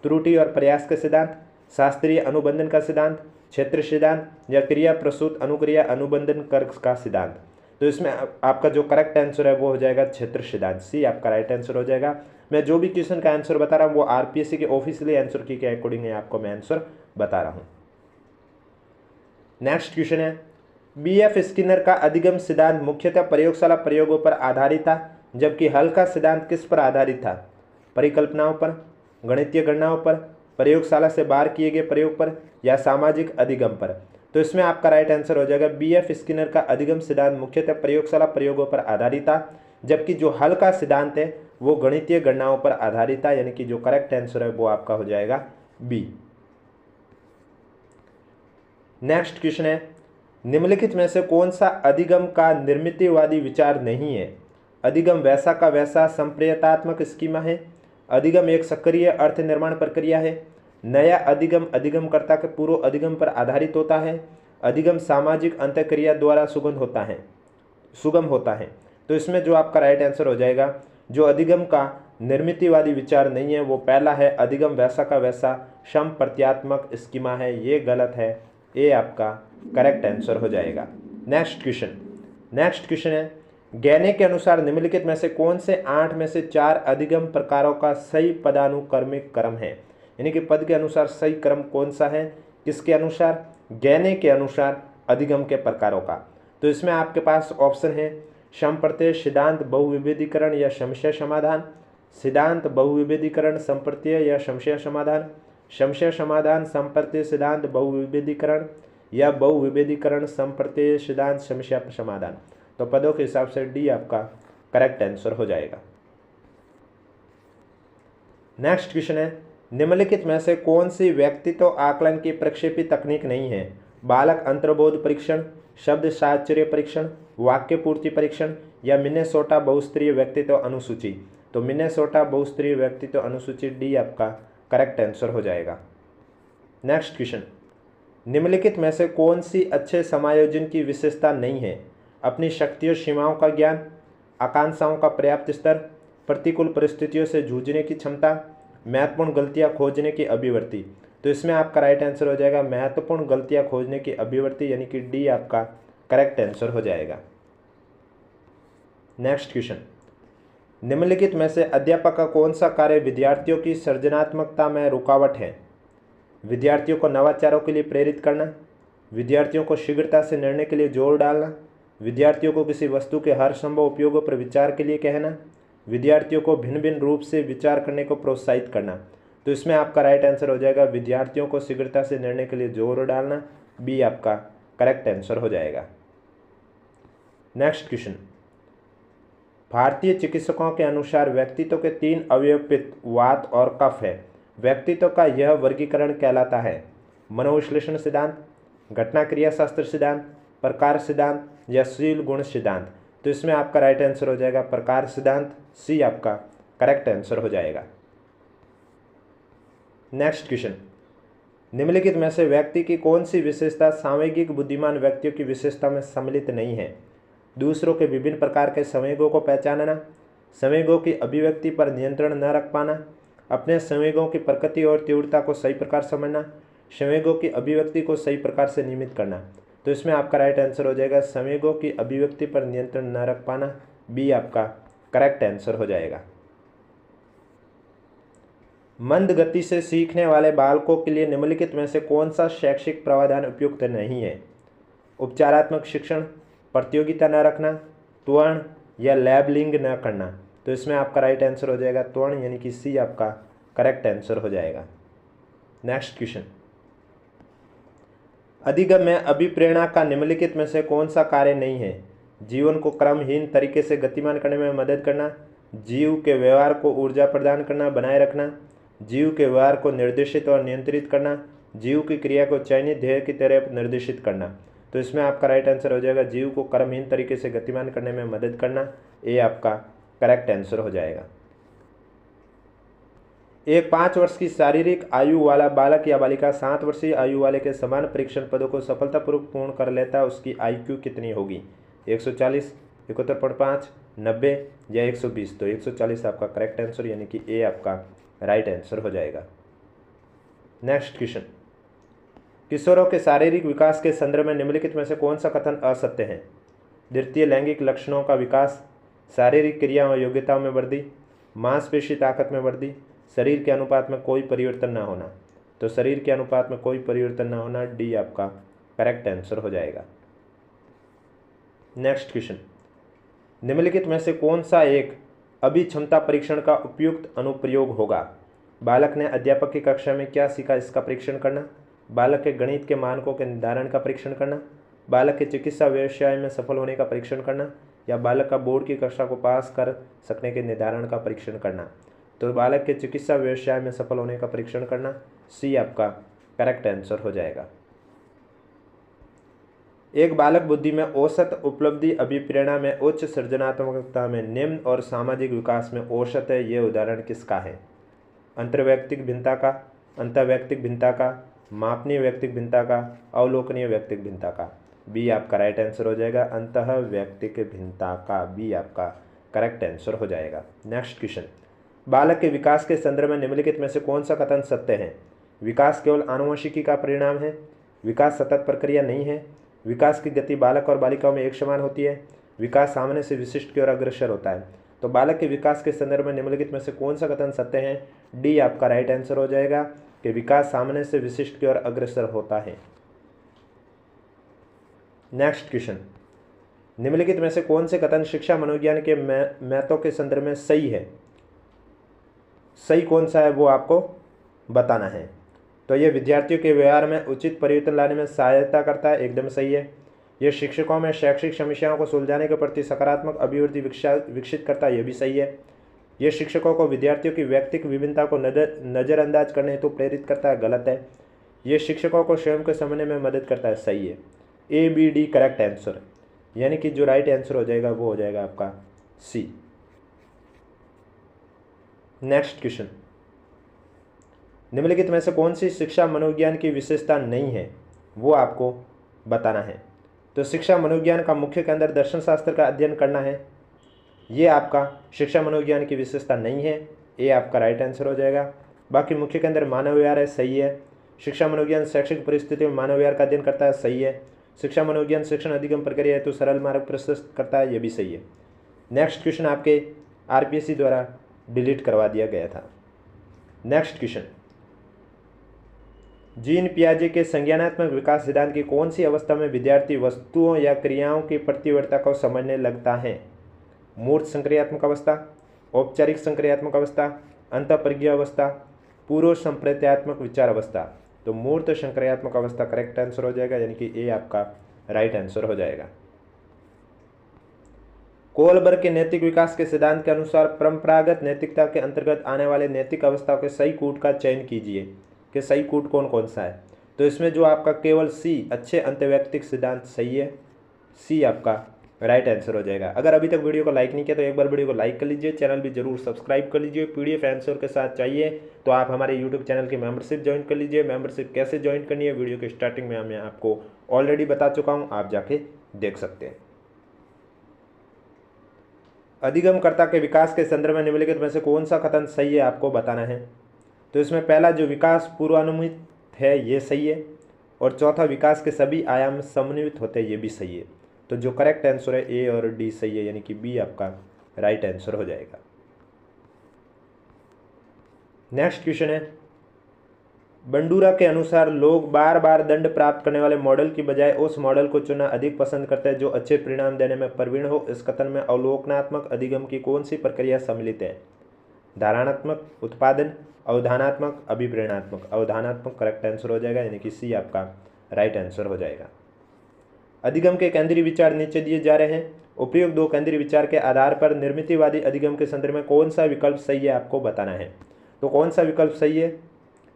त्रुटि और प्रयास का सिद्धांत, शास्त्रीय अनुबंधन का सिद्धांत, क्षेत्र सिद्धांत या क्रिया प्रसूत अनुक्रिया अनुबंधन कर्क का सिद्धांत। तो इसमें आपका जो करेक्ट आंसर है वो हो जाएगा क्षेत्र सिद्धांत, सी आपका राइट आंसर हो जाएगा। मैं जो भी क्वेश्चन का आंसर बता रहा हूँ वो आरपीएससी के ऑफिशियली आंसर की के अकॉर्डिंग आपको मैं आंसर बता रहा हूँ। नेक्स्ट क्वेश्चन है, बीएफ स्किनर का अधिगम सिद्धांत मुख्यतः प्रयोगशाला प्रयोगों पर आधारित था, जबकि हल का सिद्धांत किस पर आधारित था? परिकल्पनाओं पर, गणितीय गणनाओं पर, प्रयोगशाला से बाहर किए गए प्रयोग पर या सामाजिक अधिगम पर। तो इसमें आपका राइट आंसर हो जाएगा बीएफ स्किनर का अधिगम सिद्धांत मुख्यतः प्रयोगशाला प्रयोगों पर आधारित था, जबकि जो हल का सिद्धांत है वो गणितीय गणनाओं पर आधारित था, यानी कि जो करेक्ट आंसर है वो आपका हो जाएगा बी। नेक्स्ट क्वेश्चन है, निम्नलिखित में से कौन सा अधिगम का निर्मितिवादी विचार नहीं है? अधिगम वैसा का वैसा संप्रेयतात्मक स्कीमा है, अधिगम एक सक्रिय अर्थ निर्माण प्रक्रिया है, नया अधिगम अधिगमकर्ता के पूर्व अधिगम पर आधारित होता है, अधिगम सामाजिक अंतःक्रिया द्वारा सुगम होता है। तो इसमें जो आपका राइट आंसर हो जाएगा, जो अधिगम का निर्मितिवादी विचार नहीं है वो पहला है, अधिगम वैसा का वैसा संप्रत्यात्मक स्कीमा है, ये गलत है, ये आपका करेक्ट आंसर हो जाएगा। नेक्स्ट क्वेश्चन है, गैने के अनुसार निम्नलिखित में से कौन से 8 में से 4 अधिगम प्रकारों का सही पदानुक्रमिक क्रम है? यानी कि पद के अनुसार सही क्रम कौन सा है, किसके अनुसार? गैने के अनुसार अधिगम के प्रकारों का। तो इसमें आपके पास ऑप्शन है संप्रत्यय, सिद्धांत, बहुविभेदीकरण या समस्या समाधान, सिद्धांत, बहुविभेदीकरण, संप्रत्यय या समस्या समाधान, समस्या समाधान, संप्रत्यय, सिद्धांत, बहुविभेदीकरण या बहुविभेदीकरण, संप्रत्यय, सिद्धांत, समस्या समाधान। तो पदों के हिसाब से डी आपका करेक्ट आंसर हो जाएगा। नेक्स्ट क्वेश्चन है, निम्नलिखित में से कौन सी व्यक्तित्व आकलन की प्रक्षेपी तकनीक नहीं है? बालक अंतर्बोध परीक्षण, शब्द साहचर्य परीक्षण, वाक्य पूर्ति परीक्षण या मिनेसोटा बहुस्तरीय व्यक्तित्व अनुसूची। तो मिनेसोटा बहुस्तरीय व्यक्तित्व अनुसूची, डी आपका करेक्ट आंसर हो जाएगा। नेक्स्ट क्वेश्चन, निम्नलिखित में से कौन सी अच्छे समायोजन की विशेषता नहीं है? अपनी शक्तियों सीमाओं का ज्ञान, आकांक्षाओं का पर्याप्त स्तर, प्रतिकूल परिस्थितियों से जूझने की क्षमता, महत्वपूर्ण गलतियां खोजने की अभिवृत्ति। तो इसमें आपका राइट आंसर हो जाएगा महत्वपूर्ण गलतियां खोजने की अभिवृत्ति, यानी कि डी आपका करेक्ट आंसर हो जाएगा। नेक्स्ट क्वेश्चन, निम्नलिखित में से अध्यापक का कौन सा कार्य विद्यार्थियों की सृजनात्मकता में रुकावट है? विद्यार्थियों को नवाचारों के लिए प्रेरित करना, विद्यार्थियों को शीघ्रता से निर्णय के लिए जोर डालना, विद्यार्थियों को किसी वस्तु के हर संभव उपयोगों पर विचार के लिए कहना, विद्यार्थियों को भिन्न भिन्न रूप से विचार करने को प्रोत्साहित करना। तो इसमें आपका राइट आंसर हो जाएगा विद्यार्थियों को शीघ्रता से निर्णय के लिए जोर डालना, बी आपका करेक्ट आंसर हो जाएगा। नेक्स्ट क्वेश्चन, भारतीय चिकित्सकों के अनुसार व्यक्तित्व के 3 अवयव पित्त, वात और कफ है। व्यक्तित्व का यह वर्गीकरण कहलाता है मनोविश्लेषण सिद्धांत, घटना क्रिया शास्त्र सिद्धांत, प्रकार सिद्धांत या शील गुण सिद्धांत। तो इसमें आपका राइट आंसर हो जाएगा प्रकार सिद्धांत, सी आपका करेक्ट आंसर हो जाएगा। नेक्स्ट क्वेश्चन, निम्नलिखित में से व्यक्ति की कौन सी विशेषता सांवेगिक बुद्धिमान व्यक्तियों की विशेषता में सम्मिलित नहीं है? दूसरों के विभिन्न प्रकार के संवेगों को पहचानना, संवेगों की अभिव्यक्ति पर नियंत्रण न रख पाना, अपने संवेगों की प्रकृति और तीव्रता को सही प्रकार समझना, संवेगों की अभिव्यक्ति को सही प्रकार से नियमित करना। तो इसमें आपका राइट आंसर हो जाएगा संवेगों की अभिव्यक्ति पर नियंत्रण न रख पाना, बी आपका करेक्ट आंसर हो जाएगा। मंद गति से सीखने वाले बालकों के लिए निम्नलिखित में से कौन सा शैक्षिक प्रावधान उपयुक्त नहीं है? उपचारात्मक शिक्षण, प्रतियोगिता न रखना, त्वरण या लैबलिंग न करना। तो इसमें आपका राइट आंसर हो जाएगा त्वरण, यानी कि सी आपका करेक्ट आंसर हो जाएगा। नेक्स्ट क्वेश्चन, अधिगम में अभिप्रेरणा का निम्नलिखित में से कौन सा कार्य नहीं है? जीवन को क्रमहीन तरीके से गतिमान करने में मदद करना, जीव के व्यवहार को ऊर्जा प्रदान करना बनाए रखना, जीव के व्यवहार को निर्देशित और नियंत्रित करना, जीव की क्रिया को चयनित ध्येय की तरफ निर्देशित करना। तो इसमें आपका राइट आंसर हो जाएगा जीव को क्रमहीन तरीके से गतिमान करने में मदद करना, ये आपका करेक्ट आंसर हो जाएगा। एक 5 वर्ष की शारीरिक आयु वाला बालक या बालिका 7 वर्षीय आयु वाले के समान परीक्षण पदों को सफलतापूर्वक पूर्ण कर लेता है, उसकी IQ कितनी होगी? 140, 71.5, 90 या 120, तो 140 आपका करेक्ट आंसर यानी कि ए आपका राइट आंसर हो जाएगा। नेक्स्ट क्वेश्चन, किशोरों के शारीरिक विकास के संदर्भ में निम्नलिखित में से कौन सा कथन असत्य है? द्वितीय लैंगिक लक्षणों का विकास, शारीरिक क्रिया और योग्यताओं में वृद्धि, मांसपेशी ताकत में वृद्धि, शरीर के अनुपात में कोई परिवर्तन न होना। तो शरीर के अनुपात में कोई परिवर्तन न होना, डी आपका करेक्ट आंसर हो जाएगा। नेक्स्ट क्वेश्चन, निम्नलिखित में से कौन सा एक अभिक्षमता परीक्षण का उपयुक्त अनुप्रयोग होगा? बालक ने अध्यापक की कक्षा में क्या सीखा, इसका परीक्षण करना, बालक के गणित के मानकों के निर्धारण का परीक्षण करना, बालक के चिकित्सा व्यवसाय में सफल होने का परीक्षण करना, या बालक का बोर्ड की कक्षा को पास कर सकने के निर्धारण का परीक्षण करना। तो बालक के चिकित्सा व्यवसाय में सफल होने का परीक्षण करना, सी आपका करेक्ट आंसर हो जाएगा। एक बालक बुद्धि में औसत, उपलब्धि, अभिप्रेरणा में उच्च, सृजनात्मकता में निम्न और सामाजिक विकास में औसत है, ये उदाहरण किसका है? अंतर्वैयक्तिक भिन्नता का, अंतर्वैयक्तिक भिन्नता का, मापनीय वैयक्तिक भिन्नता का, अवलोकनीय वैयक्तिक भिन्नता का। बी आपका राइट आंसर हो जाएगा, अंतः वैयक्तिक भिन्नता का, बी आपका करेक्ट आंसर हो जाएगा। नेक्स्ट क्वेश्चन, बालक के विकास के संदर्भ में निम्नलिखित में से कौन सा कथन सत्य है? विकास केवल आनुवंशिकी का परिणाम है, विकास सतत प्रक्रिया नहीं है, विकास की गति बालक और बालिकाओं में एक समान होती है, विकास सामने से विशिष्ट की ओर अग्रसर होता है। तो बालक के विकास के संदर्भ में निम्नलिखित में से कौन सा कथन सत्य है? डी आपका राइट आंसर हो जाएगा कि विकास सामने से विशिष्ट की ओर अग्रसर होता है। नेक्स्ट क्वेश्चन, निम्नलिखित में से कौन से कथन शिक्षा मनोविज्ञान के महत्व के संदर्भ में सही है? सही कौन सा है वो आपको बताना है। तो ये विद्यार्थियों के व्यवहार में उचित परिवर्तन लाने में सहायता करता है, एकदम सही है। यह शिक्षकों में शैक्षिक समस्याओं को सुलझाने के प्रति सकारात्मक अभिवृद्धि विकसित करता है, यह भी सही है। यह शिक्षकों को विद्यार्थियों की व्यक्तिगत विभिन्नता को नज़रअंदाज करने हेतु प्रेरित करता है, गलत है। यह शिक्षकों को स्वयं को समझने में मदद करता है, सही है। A B D correct answer, यानी कि जो राइट आंसर हो जाएगा वो हो जाएगा आपका सी। नेक्स्ट क्वेश्चन, निम्नलिखित में से कौन सी शिक्षा मनोविज्ञान की विशेषता नहीं है, वो आपको बताना है। तो शिक्षा मनोविज्ञान का मुख्य केंद्र दर्शन शास्त्र का अध्ययन करना है, ये आपका शिक्षा मनोविज्ञान की विशेषता नहीं है, ये आपका राइट आंसर हो जाएगा। बाकी मुख्य केंद्र मानव व्यवहार है, सही है। शिक्षा मनोविज्ञान शैक्षिक परिस्थितियों में मानव व्यवहार का अध्ययन करता है, सही है। शिक्षा मनोविज्ञान शिक्षण अधिगम प्रक्रिया है तो सरल मार्ग प्रशस्त करता है, ये भी सही है। नेक्स्ट क्वेश्चन आपके आरपीएससी द्वारा डिलीट करवा दिया गया था। नेक्स्ट क्वेश्चन, जीन पियाजे के संज्ञानात्मक विकास सिद्धांत की कौन सी अवस्था में विद्यार्थी वस्तुओं या क्रियाओं की प्रतिवर्ता को समझने लगता है? मूर्त संक्रियात्मक अवस्था, औपचारिक संक्रियात्मक अवस्था, अंतःप्रज्ञा अवस्था, पूर्व संप्रत्यात्मक विचार अवस्था। तो मूर्त संक्रियात्मक अवस्था करेक्ट आंसर हो जाएगा, यानी कि ए आपका राइट आंसर हो जाएगा। कोलबर्ग के नैतिक विकास के सिद्धांत के अनुसार परंपरागत नैतिकता के अंतर्गत आने वाले नैतिक अवस्थाओं के सही कूट का चयन कीजिए कि सही कूट कौन कौन सा है। तो इसमें जो आपका केवल सी अच्छे अंतर्वैयक्तिक सिद्धांत सही है, सी आपका राइट आंसर हो जाएगा। अगर अभी तक वीडियो को लाइक नहीं किया तो एक बार वीडियो को लाइक कर लीजिए, चैनल भी जरूर सब्सक्राइब कर लीजिए। पीडीएफ आंसर के साथ चाहिए तो आप हमारे यूट्यूब चैनल की मेंबरशिप ज्वाइन कर लीजिए। मेंबरशिप कैसे ज्वाइन करनी है वीडियो के स्टार्टिंग में मैं आपको ऑलरेडी बता चुका हूँ, आप जाके देख सकते हैं। अधिगमकर्ता के विकास के संदर्भ में निम्नलिखित में से कौन सा कथन सही है आपको बताना है। तो इसमें पहला जो विकास पूर्वानुमित है ये सही है, और चौथा विकास के सभी आयाम समन्वित होते हैं, ये भी सही है। तो जो करेक्ट आंसर है ए और डी सही है, यानी कि बी आपका राइट आंसर हो जाएगा। नेक्स्ट क्वेश्चन है, बंडूरा के अनुसार लोग बार बार दंड प्राप्त करने वाले मॉडल की बजाय उस मॉडल को चुनना अधिक पसंद करते हैं जो अच्छे परिणाम देने में प्रवीण हो। इस कथन में अवलोकनात्मक अधिगम की कौन सी प्रक्रिया सम्मिलित है? धारणात्मक, उत्पादन, अवधानात्मक, अभिप्रेरणात्मक। अवधानात्मक करेक्ट आंसर हो जाएगा, यानी कि सी आपका राइट आंसर हो जाएगा। अधिगम के केंद्रीय विचार नीचे दिए जा रहे हैं। उपयुक्त दो केंद्रीय विचार के आधार पर निर्मितिवादी अधिगम के संदर्भ में कौन सा विकल्प सही है आपको बताना है। तो कौन सा विकल्प सही है?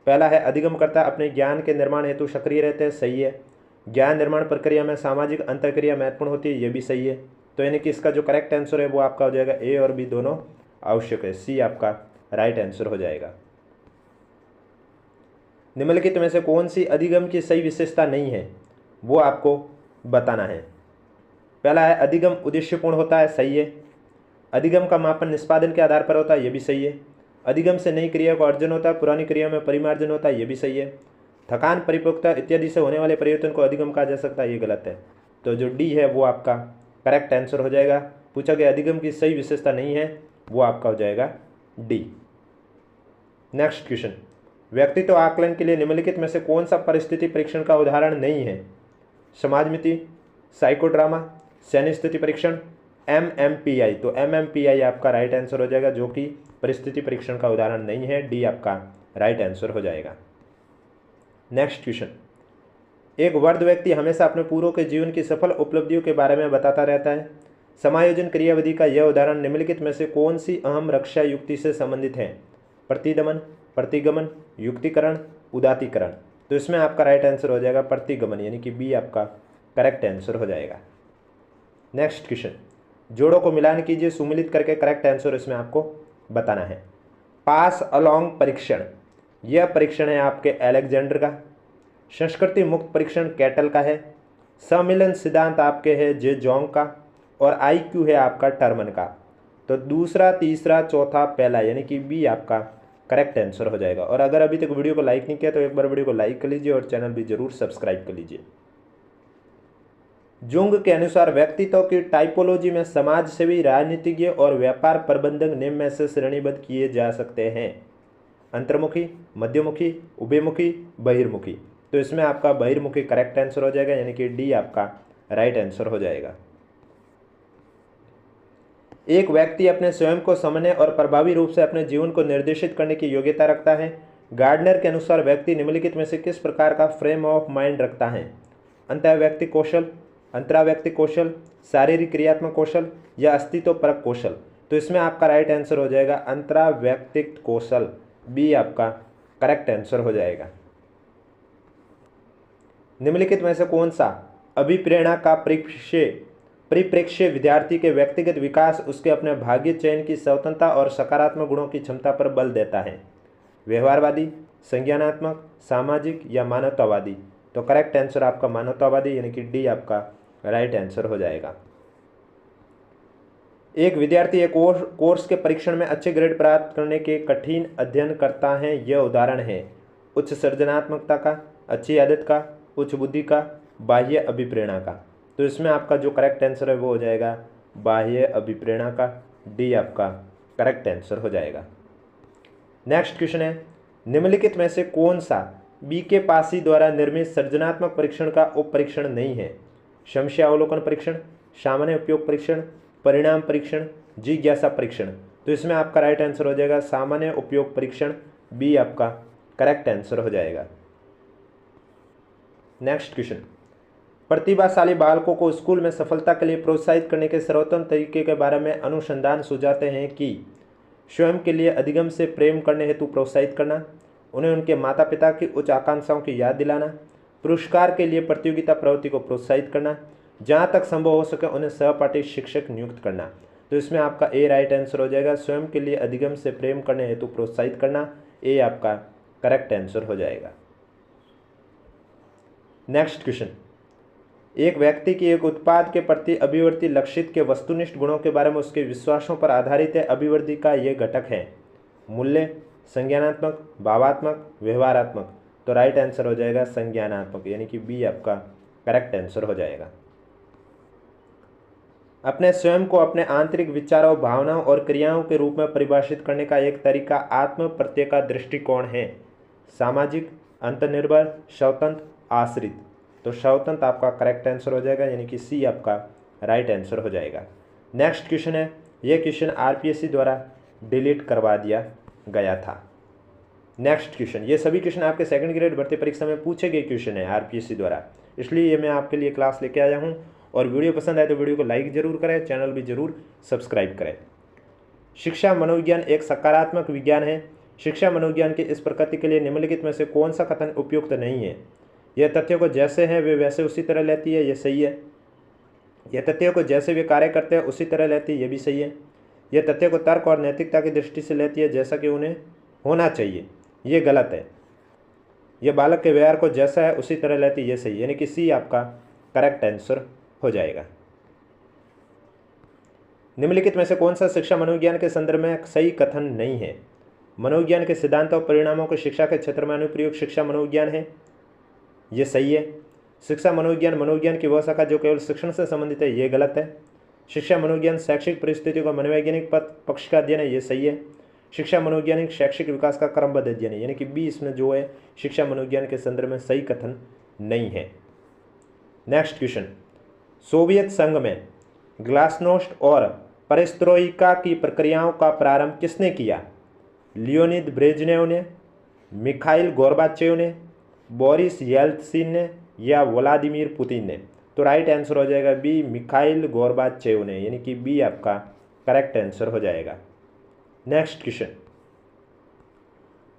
पहला है अधिगमकर्ता अपने ज्ञान के निर्माण हेतु सक्रिय रहते हैं, सही है। ज्ञान निर्माण प्रक्रिया में सामाजिक अंतःक्रिया महत्वपूर्ण होती है, ये भी सही है। तो यानी कि इसका जो करेक्ट आंसर है वो आपका हो जाएगा ए और बी दोनों आवश्यक है, सी आपका राइट आंसर हो जाएगा। निम्नलिखित में से कौन सी अधिगम की सही विशेषता नहीं है वो आपको बताना है। पहला है अधिगम उद्देश्यपूर्ण होता है, सही है। अधिगम का मापन निष्पादन के आधार पर होता है, ये भी सही है। अधिगम से नई क्रिया को अर्जन होता है, पुरानी क्रिया में परिमार्जन होता है, ये भी सही है। थकान, परिपक्वता इत्यादि से होने वाले परिवर्तन को अधिगम कहा जा सकता है, ये गलत है। तो जो डी है वो आपका करेक्ट आंसर हो जाएगा। पूछा गया अधिगम की सही विशेषता नहीं है, वो आपका हो जाएगा डी। नेक्स्ट क्वेश्चन, व्यक्तित्व आकलन के लिए निम्नलिखित में से कौन सा परिस्थिति परीक्षण का उदाहरण नहीं है? समाजमिति, साइकोड्रामा, सैन्य स्थिति परीक्षण, MMPI। तो MMPI आपका राइट आंसर हो जाएगा, जो कि परिस्थिति परीक्षण का उदाहरण नहीं है। डी आपका राइट आंसर हो जाएगा। नेक्स्ट क्वेश्चन, एक वृद्ध व्यक्ति हमेशा अपने पूर्वों के जीवन की सफल उपलब्धियों के बारे में बताता रहता है। समायोजन क्रियाविधि का यह उदाहरण निम्नलिखित में से कौन सी अहम रक्षा युक्ति से संबंधित है? प्रतिदमन, प्रतिगमन, युक्तिकरण, उदात्तीकरण। तो इसमें आपका राइट आंसर हो जाएगा प्रतिगमन, यानी कि बी आपका करेक्ट आंसर हो जाएगा। नेक्स्ट क्वेश्चन, जोड़ों को मिलान कीजिए, सुमिलित करके करेक्ट आंसर इसमें आपको बताना है। पास अलोंग परीक्षण, यह परीक्षण है आपके अलेक्जेंडर का। संस्कृति मुक्त परीक्षण कैटल का है। सम्मिलन सिद्धांत आपके है जे जोंग का। और IQ है आपका टर्मन का। तो दूसरा, तीसरा, चौथा, पहला, यानी कि बी आपका करेक्ट आंसर हो जाएगा। और अगर अभी तक वीडियो को लाइक नहीं किया तो एक बार वीडियो को लाइक कर लीजिए और चैनल भी जरूर सब्सक्राइब कर लीजिए। जुंग के अनुसार व्यक्तित्व की टाइपोलॉजी में समाज सेवी, राजनीतिज्ञ और व्यापार प्रबंधक निम्न में से श्रेणीबद्ध किए जा सकते हैं? अंतर्मुखी, मध्यमुखी, उभयमुखी, बहिर्मुखी। तो इसमें आपका बहिर्मुखी करेक्ट आंसर हो जाएगा, यानी कि डी आपका राइट आंसर हो जाएगा। एक व्यक्ति अपने स्वयं को समझने और प्रभावी रूप से अपने जीवन को निर्देशित करने की योग्यता रखता है। गार्डनर के अनुसार व्यक्ति निम्नलिखित में से किस प्रकार का फ्रेम ऑफ माइंड रखता है? अंतःव्यक्ति कौशल, अंतराव्यक्ति कौशल, शारीरिक क्रियात्मक कौशल या अस्तित्व परक कौशल। तो इसमें आपका राइट आंसर हो जाएगा अंतराव्यक्तिक कौशल, बी आपका करेक्ट आंसर हो जाएगा। निम्नलिखित में से कौन सा अभिप्रेरणा का परिप्रेक्ष्य विद्यार्थी के व्यक्तिगत विकास, उसके अपने भाग्य चयन की स्वतंत्रता और सकारात्मक गुणों की क्षमता पर बल देता है? व्यवहारवादी, संज्ञानात्मक, सामाजिक या मानवतावादी? तो करेक्ट आंसर आपका मानवतावादी, यानी कि डी आपका राइट आंसर हो जाएगा। एक विद्यार्थी एक कोर्स के परीक्षण में अच्छे ग्रेड प्राप्त करने के कठिन अध्ययन करता है, यह उदाहरण है उच्च सृजनात्मकता का, अच्छी आदत का, उच्च बुद्धि का, बाह्य अभिप्रेरणा का। तो इसमें आपका जो करेक्ट आंसर है वो हो जाएगा बाह्य अभिप्रेरणा का, डी आपका करेक्ट आंसर हो जाएगा। नेक्स्ट क्वेश्चन है, निम्नलिखित में से कौन सा BK पासी द्वारा निर्मित सृजनात्मक परीक्षण का उप परीक्षण नहीं है? समस्या अवलोकन परीक्षण, सामान्य उपयोग परीक्षण, परिणाम परीक्षण, जिज्ञासा परीक्षण। तो इसमें आपका राइट आंसर हो जाएगा सामान्य उपयोग परीक्षण, बी आपका करेक्ट आंसर हो जाएगा। नेक्स्ट क्वेश्चन, प्रतिभाशाली बालकों को स्कूल में सफलता के लिए प्रोत्साहित करने के सर्वोत्तम तरीके के बारे में अनुसंधान सुझाते हैं कि स्वयं के लिए अधिगम से प्रेम करने हेतु प्रोत्साहित करना, उन्हें उनके माता पिता की उच्च आकांक्षाओं की याद दिलाना, पुरस्कार के लिए प्रतियोगिता प्रवृत्ति को प्रोत्साहित करना, जहाँ तक संभव हो सके उन्हें सहपाठी शिक्षक नियुक्त करना। तो इसमें आपका ए राइट आंसर हो जाएगा, स्वयं के लिए अधिगम से प्रेम करने हेतु प्रोत्साहित करना, ए आपका करेक्ट आंसर हो जाएगा। नेक्स्ट क्वेश्चन, एक व्यक्ति की एक उत्पाद के प्रति अभिवृत्ति लक्षित के वस्तुनिष्ठ गुणों के बारे में उसके विश्वासों पर आधारित है। अभिवृत्ति का ये घटक है मूल्य, संज्ञानात्मक, भावात्मक, व्यवहारात्मक। तो राइट आंसर हो जाएगा संज्ञानात्मक, यानी कि बी आपका करेक्ट आंसर हो जाएगा। अपने स्वयं को अपने आंतरिक विचारों, भावनाओं और क्रियाओं के रूप में परिभाषित करने का एक तरीका आत्म प्रत्यय का दृष्टिकोण है। सामाजिक, अंतर्निर्भर, स्वतंत्र, आश्रित। तो स्वतंत्र आपका करेक्ट आंसर हो जाएगा, यानी कि सी आपका राइट आंसर हो जाएगा। नेक्स्ट क्वेश्चन है, यह क्वेश्चन RPSC द्वारा डिलीट करवा दिया गया था। नेक्स्ट क्वेश्चन, ये सभी क्वेश्चन आपके सेकंड ग्रेड भर्ती परीक्षा में पूछे गए क्वेश्चन है RPSC द्वारा, इसलिए ये मैं आपके लिए क्लास लेके आया हूँ। और वीडियो पसंद आए तो वीडियो को लाइक जरूर करें, चैनल भी जरूर सब्सक्राइब करें। शिक्षा मनोविज्ञान एक सकारात्मक विज्ञान है। शिक्षा मनोविज्ञान की इस प्रकृति के लिए निम्नलिखित में से कौन सा कथन उपयुक्त नहीं है? यह तथ्यों को जैसे हैं वे वैसे उसी तरह लेती है, यह सही है। यह तथ्यों को जैसे वे कार्य करते हैं उसी तरह लेती है, यह भी सही है। यह तथ्यों को तर्क और नैतिकता की दृष्टि से लेती है जैसा कि उन्हें होना चाहिए, यह गलत है। यह बालक के व्यवहार को जैसा है उसी तरह लेती है, यह सही है, यानी कि सी आपका करेक्ट आंसर हो जाएगा। निम्नलिखित में से कौन सा शिक्षा मनोविज्ञान के संदर्भ में सही कथन नहीं है? मनोविज्ञान के सिद्धांत और परिणामों को शिक्षा के क्षेत्र में अनुप्रयोग शिक्षा मनोविज्ञान है, ये सही है। शिक्षा मनोविज्ञान मनोविज्ञान की वह शाखा जो केवल शिक्षण से संबंधित है, ये गलत है। शिक्षा मनोविज्ञान शैक्षिक परिस्थितियों का मनोवैज्ञानिक पक्ष का अध्ययन है, ये सही है। शिक्षा मनोवैज्ञानिक शैक्षिक विकास का क्रमबद्ध अध्ययन है, यानी कि बी इसमें जो है शिक्षा मनोविज्ञान के संदर्भ में सही कथन नहीं है। नेक्स्ट क्वेश्चन, सोवियत संघ में ग्लासनोस्ट और पेरेस्ट्रोइका की प्रक्रियाओं का प्रारंभ किसने किया? लियोनिद ब्रेजनेव ने, मिखाइल गोर्बाचेव ने, बोरिस येल्त्सिन ने या व्लादिमीर पुतिन ने? तो राइट आंसर हो जाएगा बी, मिखाइल गोर्बाचेव ने, यानी कि बी आपका करेक्ट आंसर हो जाएगा। नेक्स्ट क्वेश्चन,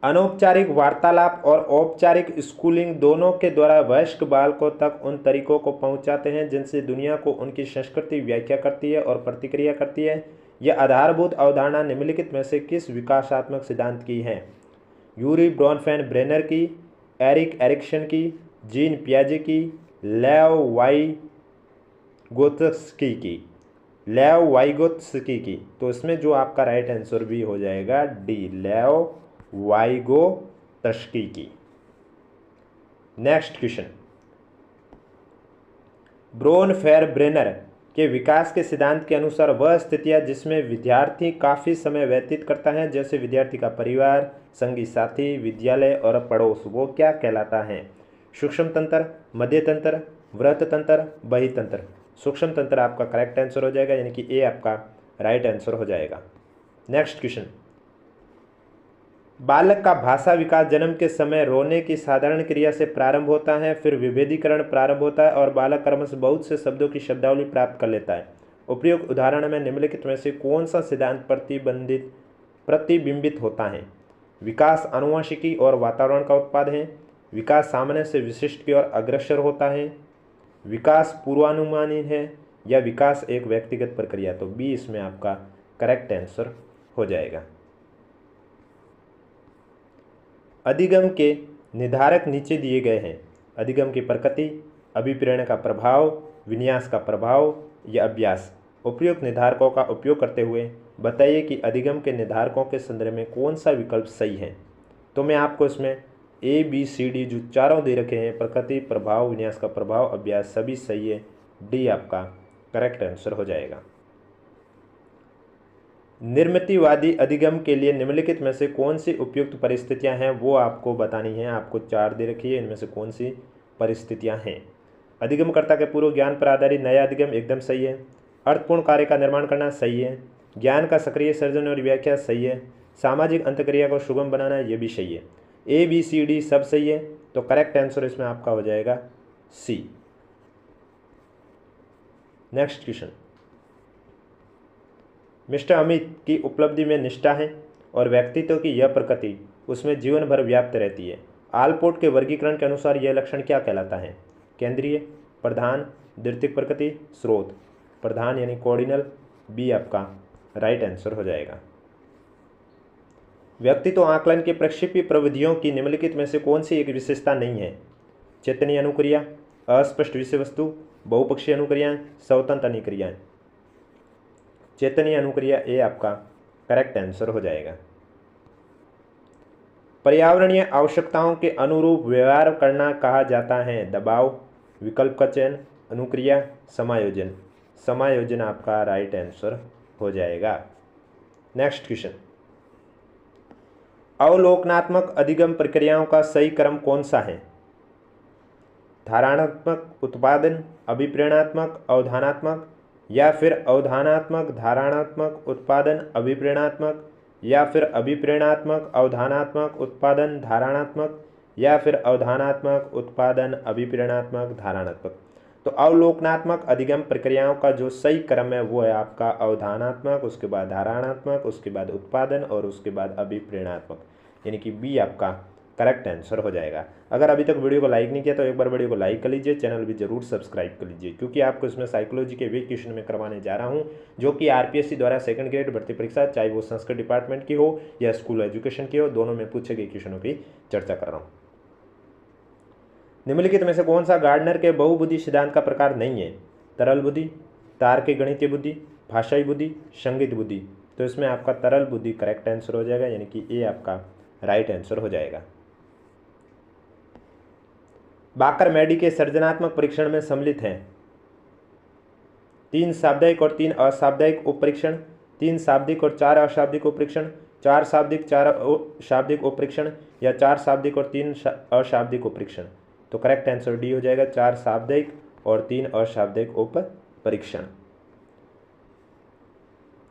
अनौपचारिक वार्तालाप और औपचारिक स्कूलिंग दोनों के द्वारा वयस्क बालकों तक उन तरीकों को पहुंचाते हैं जिनसे दुनिया को उनकी संस्कृति व्याख्या करती है और प्रतिक्रिया करती है। यह आधारभूत अवधारणा निम्नलिखित में से किस विकासात्मक सिद्धांत की है? यूरी ब्रॉनफेन ब्रेनर की, एरिक एरिक्सन की, जीन पियाजे की, लेव वाइगोत्स्की की? तो इसमें जो आपका राइट आंसर भी हो जाएगा डी, लेव वाइगोत्स्की की। नेक्स्ट क्वेश्चन, ब्रोनफेर ब्रेनर के विकास के सिद्धांत के अनुसार वह स्थितियां जिसमें विद्यार्थी काफ़ी समय व्यतीत करता है, जैसे विद्यार्थी का परिवार, संगी साथी, विद्यालय और पड़ोस, वो क्या कहलाता है? सूक्ष्म तंत्र, मध्य तंत्र, वृत्त तंत्र, बहितंत्र? सूक्ष्म तंत्र आपका करेक्ट आंसर हो जाएगा, यानी कि ए आपका राइट आंसर हो जाएगा। नेक्स्ट क्वेश्चन, बालक का भाषा विकास जन्म के समय रोने की साधारण क्रिया से प्रारंभ होता है, फिर विभेदीकरण प्रारंभ होता है और बालक क्रमशः बहुत से शब्दों की शब्दावली प्राप्त कर लेता है। उपयुक्त उदाहरण में निम्नलिखित में से कौन सा सिद्धांत प्रतिबिंबित होता है? विकास आनुवंशिकी और वातावरण का उत्पाद है, विकास सामान्य से विशिष्ट की ओर अग्रसर होता है, विकास पूर्वानुमानी है या विकास एक व्यक्तिगत प्रक्रिया? तो बी इसमें आपका करेक्ट आंसर हो जाएगा। अधिगम के निर्धारक नीचे दिए गए हैं। अधिगम की प्रकृति, अभिप्रेरण का प्रभाव, विन्यास का प्रभाव या अभ्यास? उपयुक्त निर्धारकों का उपयोग करते हुए बताइए कि अधिगम के निर्धारकों के संदर्भ में कौन सा विकल्प सही है? तो मैं आपको इसमें ए बी सी डी जो चारों दे रखे हैं, प्रकृति, प्रभाव, विन्यास का प्रभाव, अभ्यास, सभी सही है। डी आपका करेक्ट आंसर हो जाएगा। निर्मितिवादी अधिगम के लिए निम्नलिखित में से कौन सी उपयुक्त परिस्थितियां हैं, वो आपको बतानी है। आपको चार दे रखी है, इनमें से कौन सी परिस्थितियां हैं? अधिगमकर्ता के पूर्व ज्ञान पर आधारित नया अधिगम एकदम सही है। अर्थपूर्ण कार्य का निर्माण करना सही है। ज्ञान का सक्रिय सर्जन और व्याख्या सही है। सामाजिक अंतक्रिया को सुगम बनाना, ये भी सही है। ए बी सी डी सब सही है, तो करेक्ट आंसर इसमें आपका हो जाएगा सी। नेक्स्ट क्वेश्चन, मिस्टर अमित की उपलब्धि में निष्ठा है और व्यक्तित्व की यह प्रकृति उसमें जीवन भर व्याप्त रहती है। आलपोर्ट के वर्गीकरण के अनुसार यह लक्षण क्या कहलाता है? केंद्रीय, प्रधान, द्वितीयक प्रकृति, स्रोत? प्रधान यानी कोऑर्डिनल, बी आपका राइट आंसर हो जाएगा। व्यक्तित्व आकलन के प्रक्षेपी प्रविधियों की निम्नलिखित में से कौन सी एक विशेषता नहीं है? चेतनीय अनुक्रिया, अस्पष्ट विषय वस्तु, बहुपक्षीय अनुक्रियाएं, स्वतंत्र अनुक्रियाएं? चेतनीय अनुक्रिया ए आपका करेक्ट आंसर हो जाएगा। पर्यावरणीय आवश्यकताओं के अनुरूप व्यवहार करना कहा जाता है। दबाव, विकल्प का चयन, अनुक्रिया, समायोजन? समायोजन आपका राइट आंसर हो जाएगा। नेक्स्ट क्वेश्चन, अवलोकनात्मक अधिगम प्रक्रियाओं का सही क्रम कौन सा है? धारणात्मक, उत्पादन, अभिप्रेरणात्मक, अवधानात्मक या फिर अवधानात्मक, धारणात्मक, उत्पादन, अभिप्रेरणात्मक या फिर अभिप्रेरणात्मक, अवधानात्मक, उत्पादन, धारणात्मक या फिर अवधानात्मक, उत्पादन, अभिप्रेरणात्मक, धारणात्मक? तो अवलोकनात्मक अधिगम प्रक्रियाओं का जो सही क्रम है वो है आपका अवधानात्मक, उसके बाद धारणात्मक, उसके बाद उत्पादन और उसके बाद अभिप्रेरणात्मक, यानी कि बी आपका करेक्ट आंसर हो जाएगा। अगर अभी तक वीडियो को लाइक नहीं किया तो एक बार वीडियो को लाइक कर लीजिए, चैनल भी जरूर सब्सक्राइब कर लीजिए, क्योंकि आपको इसमें साइकोलॉजी के वे क्वेश्चन में करवाने जा रहा हूं जो कि आरपीएससी द्वारा सेकंड ग्रेड भर्ती परीक्षा, चाहे वो संस्कृत डिपार्टमेंट की हो या स्कूल एजुकेशन की हो, दोनों में पूछे गए क्वेश्चनों की चर्चा कर रहा हूँ। निम्नलिखित में से कौन सा गार्डनर के बहुबुद्धि सिद्धांत का प्रकार नहीं है? तरल बुद्धि, तार्किक गणितीय बुद्धि, भाषाई बुद्धि, संगीत बुद्धि। तो इसमें आपका तरल बुद्धि करेक्ट आंसर हो जाएगा, यानी कि ए आपका राइट आंसर हो जाएगा। बाकर मैडी के सृजनात्मक परीक्षण में सम्मिलित हैं 3 शाब्दिक और 3 अशाब्दिक उपपरीक्षण, 3 शाब्दिक और 4 अशाब्दिक उपपरीक्षण, 4 शाब्दिक 4 शाब्दिक उपपरीक्षण, या 4 शाब्दिक और 3 अशाब्दिक उपपरीक्षण। तो करेक्ट आंसर डी हो जाएगा, 4 शाब्दिक और 3 अशाब्दिक उपपरीक्षण।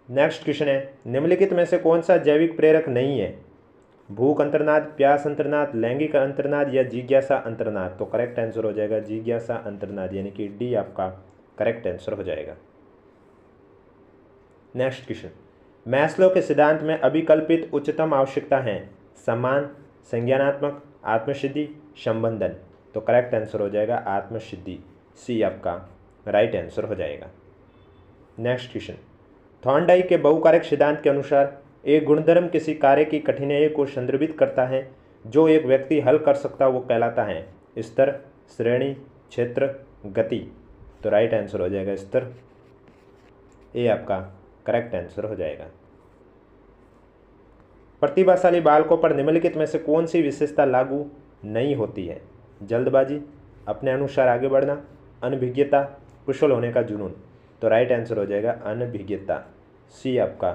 नेक्स्ट क्वेश्चन है, निम्नलिखित में से कौन सा जैविक प्रेरक नहीं है? भूख अंतर्नाद, प्यास अंतर्नाद, लैंगिक अंतर्नाद या जिज्ञासा अंतर्नाद। तो करेक्ट आंसर हो जाएगा जिज्ञासा अंतर्नाद, यानी कि डी आपका करेक्ट आंसर हो जाएगा। नेक्स्ट क्वेश्चन, मैस्लो के सिद्धांत में अभिकल्पित उच्चतम आवश्यकता हैं सम्मान, संज्ञानात्मक, आत्मसिद्धि, संबंधन। तो करेक्ट आंसर हो जाएगा आत्मसिद्धि, सी आपका राइट आंसर हो जाएगा। नेक्स्ट क्वेश्चन, थॉर्नडाइक के बहुकारक सिद्धांत के अनुसार एक गुणधर्म किसी कार्य की कठिनाई को संदर्भित करता है जो एक व्यक्ति हल कर सकता वो कहलाता है स्तर, श्रेणी, क्षेत्र, गति। तो राइट आंसर हो जाएगा स्तर, ए आपका करेक्ट आंसर हो जाएगा। प्रतिभाशाली बालकों पर निम्नलिखित में से कौन सी विशेषता लागू नहीं होती है? जल्दबाजी, अपने अनुसार आगे बढ़ना, अनभिज्ञता, कुशल होने का जुनून। तो राइट आंसर हो जाएगा अनभिज्ञता, सी आपका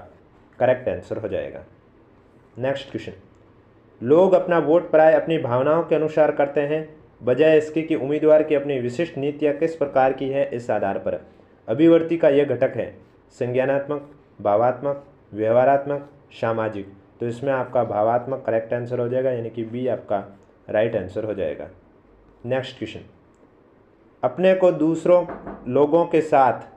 करेक्ट आंसर हो जाएगा। नेक्स्ट क्वेश्चन, लोग अपना वोट प्राय अपनी भावनाओं के अनुसार करते हैं बजाय इसके कि उम्मीदवार की अपनी विशिष्ट नीतियाँ किस प्रकार की है। इस आधार पर अभिवर्ती का यह घटक है संज्ञानात्मक, भावात्मक, व्यवहारात्मक, सामाजिक। तो इसमें आपका भावात्मक करेक्ट आंसर हो जाएगा, यानी कि बी आपका राइट आंसर हो जाएगा। नेक्स्ट क्वेश्चन, अपने को दूसरों लोगों के साथ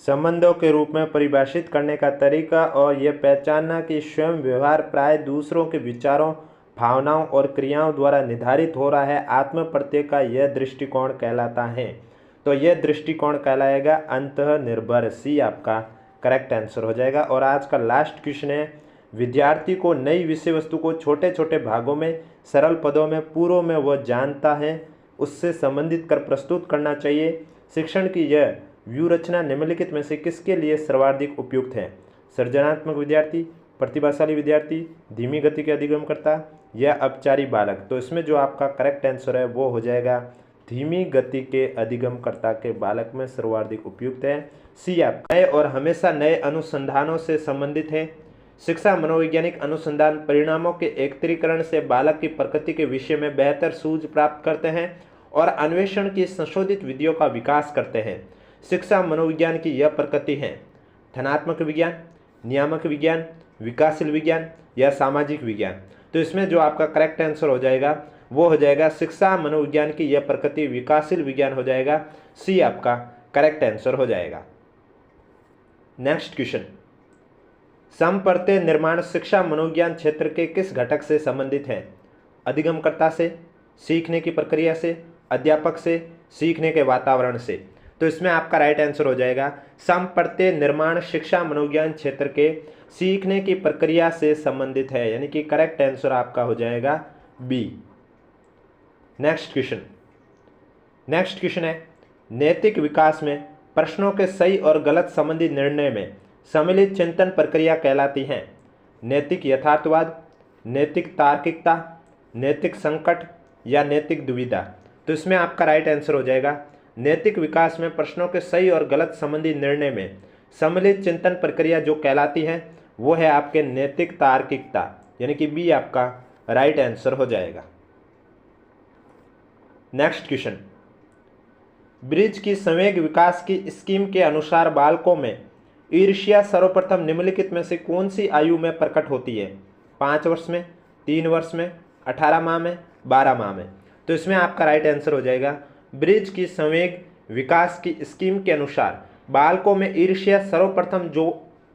संबंधों के रूप में परिभाषित करने का तरीका और यह पहचानना कि स्वयं व्यवहार प्राय दूसरों के विचारों, भावनाओं और क्रियाओं द्वारा निर्धारित हो रहा है, आत्म प्रत्यय का यह दृष्टिकोण कहलाता है। तो यह दृष्टिकोण कहलाएगा अंतःनिर्भर, सी आपका करेक्ट आंसर हो जाएगा। और आज का लास्ट क्वेश्चन है, विद्यार्थी को नई विषय वस्तु को छोटे छोटे भागों में सरल पदों में पूर्व में वह जानता है उससे संबंधित कर प्रस्तुत करना चाहिए। शिक्षण की यह व्यूहरचना निम्नलिखित में से किसके लिए सर्वाधिक उपयुक्त है? सृजनात्मक विद्यार्थी, प्रतिभाशाली विद्यार्थी, धीमी गति के अधिगमकर्ता या अपचारी बालक। तो इसमें जो आपका करेक्ट आंसर है वो हो जाएगा धीमी गति के अधिगमकर्ता के बालक में सर्वाधिक उपयुक्त है, सी आपका। नए और हमेशा नए अनुसंधानों से संबंधित है। शिक्षा मनोवैज्ञानिक अनुसंधान परिणामों के एकत्रीकरण से बालक की प्रकृति के विषय में बेहतर सूझ प्राप्त करते हैं और अन्वेषण की संशोधित विधियों का विकास करते हैं। शिक्षा मनोविज्ञान की यह प्रकृति है धनात्मक विज्ञान, नियामक विज्ञान, विकासशील विज्ञान या सामाजिक विज्ञान। तो इसमें जो आपका करेक्ट आंसर हो जाएगा वो हो जाएगा शिक्षा मनोविज्ञान की यह प्रकृति विकासशील विज्ञान हो जाएगा, सी आपका करेक्ट आंसर हो जाएगा। नेक्स्ट क्वेश्चन, समप्रत्यय निर्माण शिक्षा मनोविज्ञान क्षेत्र के किस घटक से संबंधित है? अधिगमकर्ता से, सीखने की प्रक्रिया से, अध्यापक से, सीखने के वातावरण से। तो इसमें आपका राइट आंसर हो जाएगा समप्रत्यय निर्माण शिक्षा मनोविज्ञान क्षेत्र के सीखने की प्रक्रिया से संबंधित है, यानी कि करेक्ट आंसर आपका हो जाएगा बी। नेक्स्ट क्वेश्चन है, नैतिक विकास में प्रश्नों के सही और गलत संबंधी निर्णय में सम्मिलित चिंतन प्रक्रिया कहलाती है नैतिक यथार्थवाद, नैतिक तार्किकता, नैतिक संकट या नैतिक दुविधा। तो इसमें आपका राइट आंसर हो जाएगा नैतिक विकास में प्रश्नों के सही और गलत संबंधी निर्णय में सम्मिलित चिंतन प्रक्रिया जो कहलाती है वो है आपके नैतिक तार्किकता, यानी कि बी आपका राइट आंसर हो जाएगा। नेक्स्ट क्वेश्चन, ब्रिज की संवेग विकास की स्कीम के अनुसार बालकों में ईर्ष्या सर्वप्रथम निम्नलिखित में से कौन सी आयु में प्रकट होती है? 5 वर्ष में, 3 वर्ष में, 18 माह में, 12 माह में। तो इसमें आपका राइट आंसर हो जाएगा ब्रिज की संवेग विकास की स्कीम के अनुसार बालकों में ईर्ष्या सर्वप्रथम जो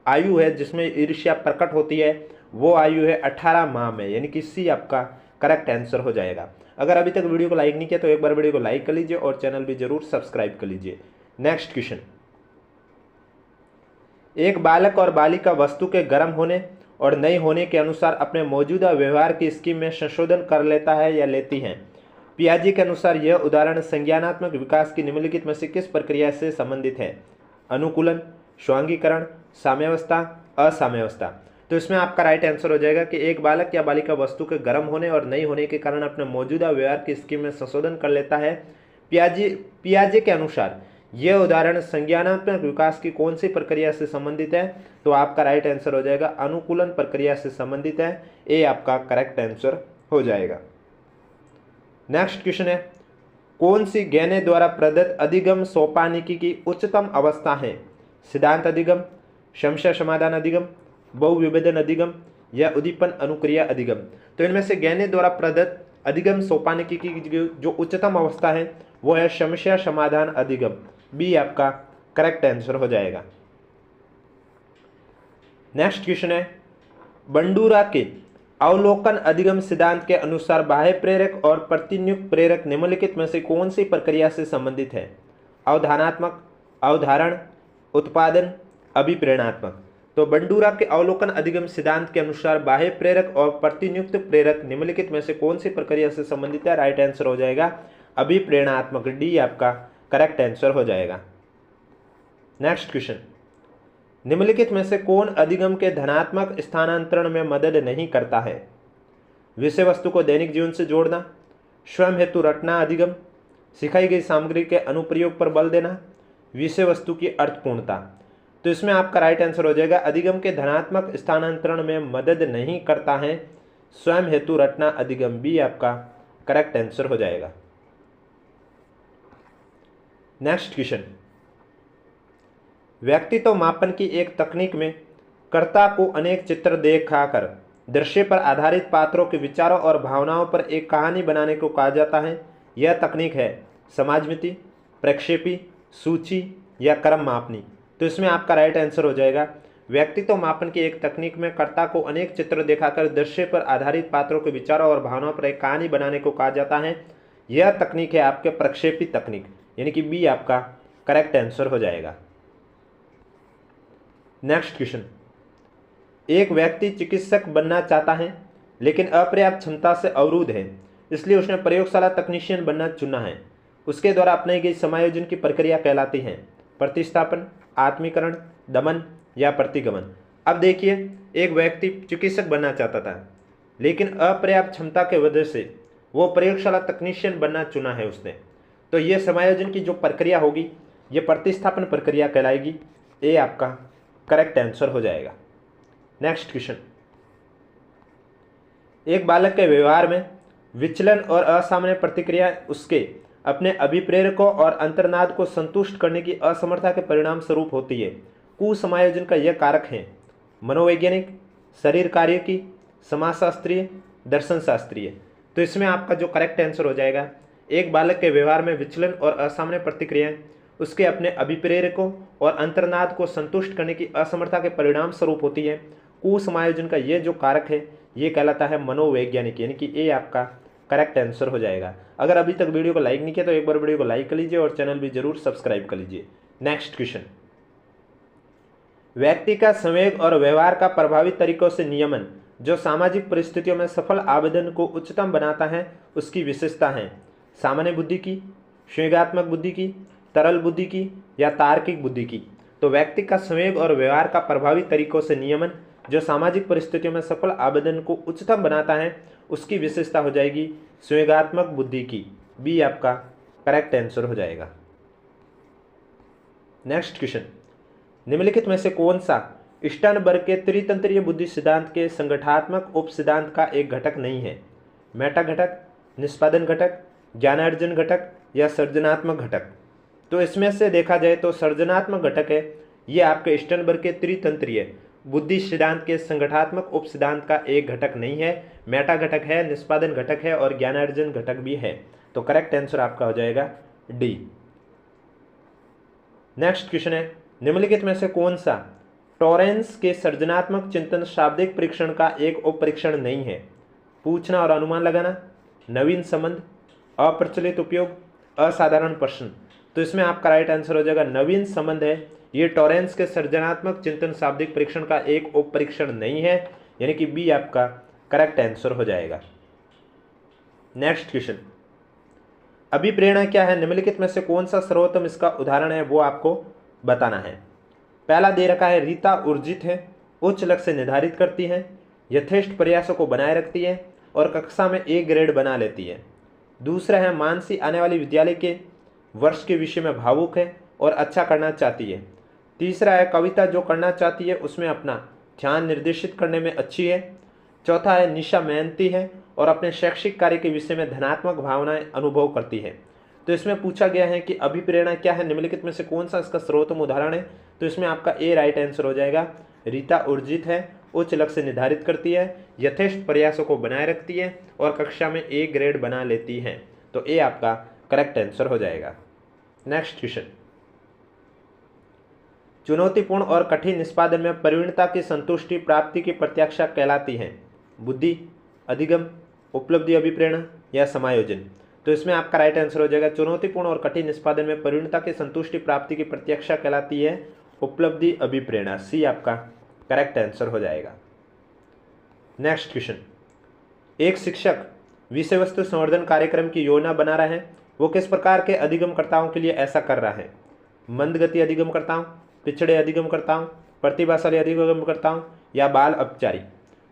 आयु है जिसमें ईर्ष्या प्रकट होती है वो आयु है 18 माह में, यानी कि सी आपका करेक्ट आंसर हो जाएगा। अगर अभी तक वीडियो को लाइक नहीं किया तो एक बार वीडियो को लाइक कर लीजिए और चैनल भी जरूर सब्सक्राइब कर लीजिए। नेक्स्ट क्वेश्चन, एक बालक और बालिका वस्तु के गर्म होने और नई होने के अनुसार अपने मौजूदा व्यवहार की स्कीम में संशोधन कर लेता है या लेती हैं। पियाजे के अनुसार यह उदाहरण संज्ञानात्मक विकास की निम्नलिखित में से किस प्रक्रिया से संबंधित है? अनुकूलन, स्वांगीकरण, साम्यावस्था, असाम्यावस्था। तो इसमें आपका राइट आंसर हो जाएगा कि एक बालक या बालिका वस्तु के गर्म होने और नहीं होने के कारण अपने मौजूदा व्यवहार की स्कीम में संशोधन कर लेता है। पियाजे के अनुसार यह उदाहरण संज्ञानात्मक विकास की कौन सी प्रक्रिया से संबंधित है? तो आपका राइट आंसर हो जाएगा अनुकूलन प्रक्रिया से संबंधित है। ए आपका करेक्ट आंसर हो जाएगा। नेक्स्ट क्वेश्चन है, कौन सी गैने द्वारा प्रदत्त अधिगम सोपानिकी की उच्चतम अवस्था है? सिद्धांत अधिगम, समस्या समाधान अधिगम, बहुविभेदन अधिगम या उद्दीपन अनुक्रिया अधिगम। तो इनमें से गैने द्वारा प्रदत्त अधिगम सोपानिकी की जो उच्चतम अवस्था है वो है समस्या समाधान अधिगम। बी आपका करेक्ट आंसर हो जाएगा। नेक्स्ट क्वेश्चन है, बंडूरा के अवलोकन अधिगम सिद्धांत के अनुसार बाह्य प्रेरक और प्रतिनियुक्त प्रेरक निम्नलिखित में से कौन सी प्रक्रिया से संबंधित है? अवधारणात्मक, अवधारण, उत्पादन, अभिप्रेरणात्मक। तो बंडूरा के अवलोकन अधिगम सिद्धांत के अनुसार बाह्य प्रेरक और प्रतिनियुक्त प्रेरक निम्नलिखित में से कौन सी प्रक्रिया से संबंधित है? राइट आंसर हो जाएगा अभिप्रेरणात्मक। डी आपका करेक्ट आंसर हो जाएगा। नेक्स्ट क्वेश्चन, निम्नलिखित में से कौन अधिगम के धनात्मक स्थानांतरण में मदद नहीं करता है? विषय वस्तु को दैनिक जीवन से जोड़ना, स्वयं हेतु रटना अधिगम, सिखाई गई सामग्री के अनुप्रयोग पर बल देना, विषय वस्तु की अर्थपूर्णता। तो इसमें आपका राइट आंसर हो जाएगा अधिगम के धनात्मक स्थानांतरण में मदद नहीं करता है स्वयं हेतु रटना अधिगम। बी आपका करेक्ट आंसर हो जाएगा। नेक्स्ट क्वेश्चन, व्यक्तित्व मापन की एक तकनीक में कर्ता को अनेक चित्र दिखाकर दृश्य पर आधारित पात्रों के विचारों और भावनाओं पर एक कहानी बनाने को कहा जाता है। यह तकनीक है समाजमिति, प्रक्षेपी, सूची या क्रम मापनी। तो इसमें आपका राइट आंसर हो जाएगा व्यक्तित्व मापन की एक तकनीक में कर्ता को अनेक चित्र दिखाकर दृश्य पर आधारित पात्रों के विचारों और भावनाओं पर एक कहानी बनाने को कहा जाता है। यह तकनीक है आपके प्रक्षेपी तकनीक, यानी कि बी आपका करेक्ट आंसर हो जाएगा। नेक्स्ट क्वेश्चन, एक व्यक्ति चिकित्सक बनना चाहता है लेकिन अपर्याप्त क्षमता से अवरुद्ध है, इसलिए उसने प्रयोगशाला तकनीशियन बनना चुना है। उसके द्वारा अपनाई गई समायोजन की प्रक्रिया कहलाती है प्रतिस्थापन, आत्मीकरण, दमन या प्रतिगमन। अब देखिए, एक व्यक्ति चिकित्सक बनना चाहता था लेकिन अपर्याप्त क्षमता के वजह से वो प्रयोगशाला तकनीशियन बनना चुना है उसने। तो ये समायोजन की जो प्रक्रिया होगी ये प्रतिस्थापन प्रक्रिया कहलाएगी। ए आपका करेक्ट आंसर हो जाएगा। नेक्स्ट क्वेश्चन, एक बालक के व्यवहार में विचलन और असामान्य प्रतिक्रिया उसके अपने अभिप्रेरकों और अंतर्नाद को संतुष्ट करने की असमर्थता के परिणाम स्वरूप होती है। कुसमायोजन का यह कारक है मनोवैज्ञानिक, शरीर कार्य की, समाजशास्त्रीय, दर्शन शास्त्रीय। तो इसमें आपका जो करेक्ट आंसर हो जाएगा, एक बालक के व्यवहार में विचलन और असामान्य प्रतिक्रियाएं उसके अपने अभिप्रेरकों और अंतर्नाद को संतुष्ट करने की असमर्थता के परिणाम स्वरूप होती है। कुसमायोजन का यह जो कारक है ये कहलाता है मनोवैज्ञानिक, यानी कि ए आपका करेक्ट आंसर हो जाएगा। अगर अभी तक वीडियो को लाइक नहीं किया तो एक बार वीडियो को लाइक कर लीजिए और चैनल भी जरूर सब्सक्राइब कर लीजिए। नेक्स्ट क्वेश्चन, व्यक्ति का संवेग और व्यवहार का प्रभावी तरीकों से नियमन जो सामाजिक परिस्थितियों में सफल आवेदन को उच्चतम बनाता है उसकी विशेषता है सामान्य बुद्धि की, संवेगात्मक बुद्धि की, तरल बुद्धि की या तार्किक बुद्धि की। तो व्यक्ति का संवेग और व्यवहार का प्रभावी तरीकों से नियमन जो सामाजिक परिस्थितियों में सफल आवेदन को उच्चतम बनाता है उसकी विशेषता हो जाएगी संवेगात्मक बुद्धि की। बी आपका करेक्ट आंसर हो जाएगा। नेक्स्ट क्वेश्चन, निम्नलिखित में से कौन सा स्टर्नबर्ग के त्रितंत्रीय बुद्धि सिद्धांत के संगठनात्मक उप सिद्धांत का एक घटक नहीं है? मेटा घटक, निष्पादन घटक, ज्ञानार्जन घटक या सृजनात्मक घटक। तो इसमें से देखा जाए तो सृजनात्मक घटक है ये आपके स्टर्नबर्ग के त्रितंत्रीय बुद्धि सिद्धांत के संगठनात्मक उप सिद्धांत का एक घटक नहीं है। मेटा घटक है, निष्पादन घटक है और ज्ञानार्जन घटक भी है। तो करेक्ट आंसर आपका हो जाएगा डी। नेक्स्ट क्वेश्चन है, निम्नलिखित में से कौन सा टॉरेंस के सृजनात्मक चिंतन शाब्दिक परीक्षण का एक उप परीक्षण नहीं है? पूछना और अनुमान लगाना, नवीन संबंध, अप्रचलित उपयोग, असाधारण प्रश्न। तो इसमें आपका राइट आंसर हो जाएगा नवीन संबंध है। ये टॉरेंस के सृजनात्मक चिंतन शाब्दिक परीक्षण का एक उप परीक्षण नहीं है, यानी कि बी आपका करेक्ट आंसर हो जाएगा। नेक्स्ट क्वेश्चन, अभिप्रेरणा क्या है, निम्नलिखित में से कौन सा सर्वोत्तम इसका उदाहरण है वो आपको बताना है। पहला दे रखा है, रीता ऊर्जित है, उच्च लक्ष्य निर्धारित करती है, यथेष्ट प्रयासों को बनाए रखती है और कक्षा में ए ग्रेड बना लेती है। दूसरा है, मानसी आने वाली विद्यालय के वर्ष के विषय में भावुक है और अच्छा करना चाहती है। तीसरा है, कविता जो करना चाहती है उसमें अपना ध्यान निर्देशित करने में अच्छी है। चौथा है, निशा मेहनती है और अपने शैक्षिक कार्य के विषय में धनात्मक भावनाएं अनुभव करती है। तो इसमें पूछा गया है कि अभिप्रेरणा क्या है, निम्नलिखित में से कौन सा इसका सर्वोत्तम उदाहरण है। तो इसमें आपका ए राइट आंसर हो जाएगा। रीता ऊर्जित है, उच्च लक्ष्य निर्धारित करती है, यथेष्ट प्रयासों को बनाए रखती है और कक्षा में ए ग्रेड बना लेती है। तो ए आपका करेक्ट आंसर हो जाएगा। नेक्स्ट क्वेश्चन, चुनौतीपूर्ण और कठिन निष्पादन में प्रवीणता की संतुष्टि प्राप्ति की प्रत्याशा कहलाती है। बुद्धि, अधिगम, उपलब्धि, अभिप्रेरणा या समायोजन। तो इसमें आपका राइट आंसर हो जाएगा, चुनौतीपूर्ण और कठिन निष्पादन में प्रवीणता की संतुष्टि प्राप्ति की प्रत्याशा कहलाती है उपलब्धि, अभिप्रेरणा। सी आपका करेक्ट आंसर हो जाएगा। नेक्स्ट क्वेश्चन, एक शिक्षक विषय वस्तु संवर्धन कार्यक्रम की योजना बना रहा है, वो किस प्रकार के अधिगमकर्ताओं के लिए ऐसा कर रहा है। मंद गति अधिगमकर्ताओं, पिछड़े अधिगमकर्ताओं, प्रतिभाशाली अधिगमकर्ताओं या बाल अपचारी।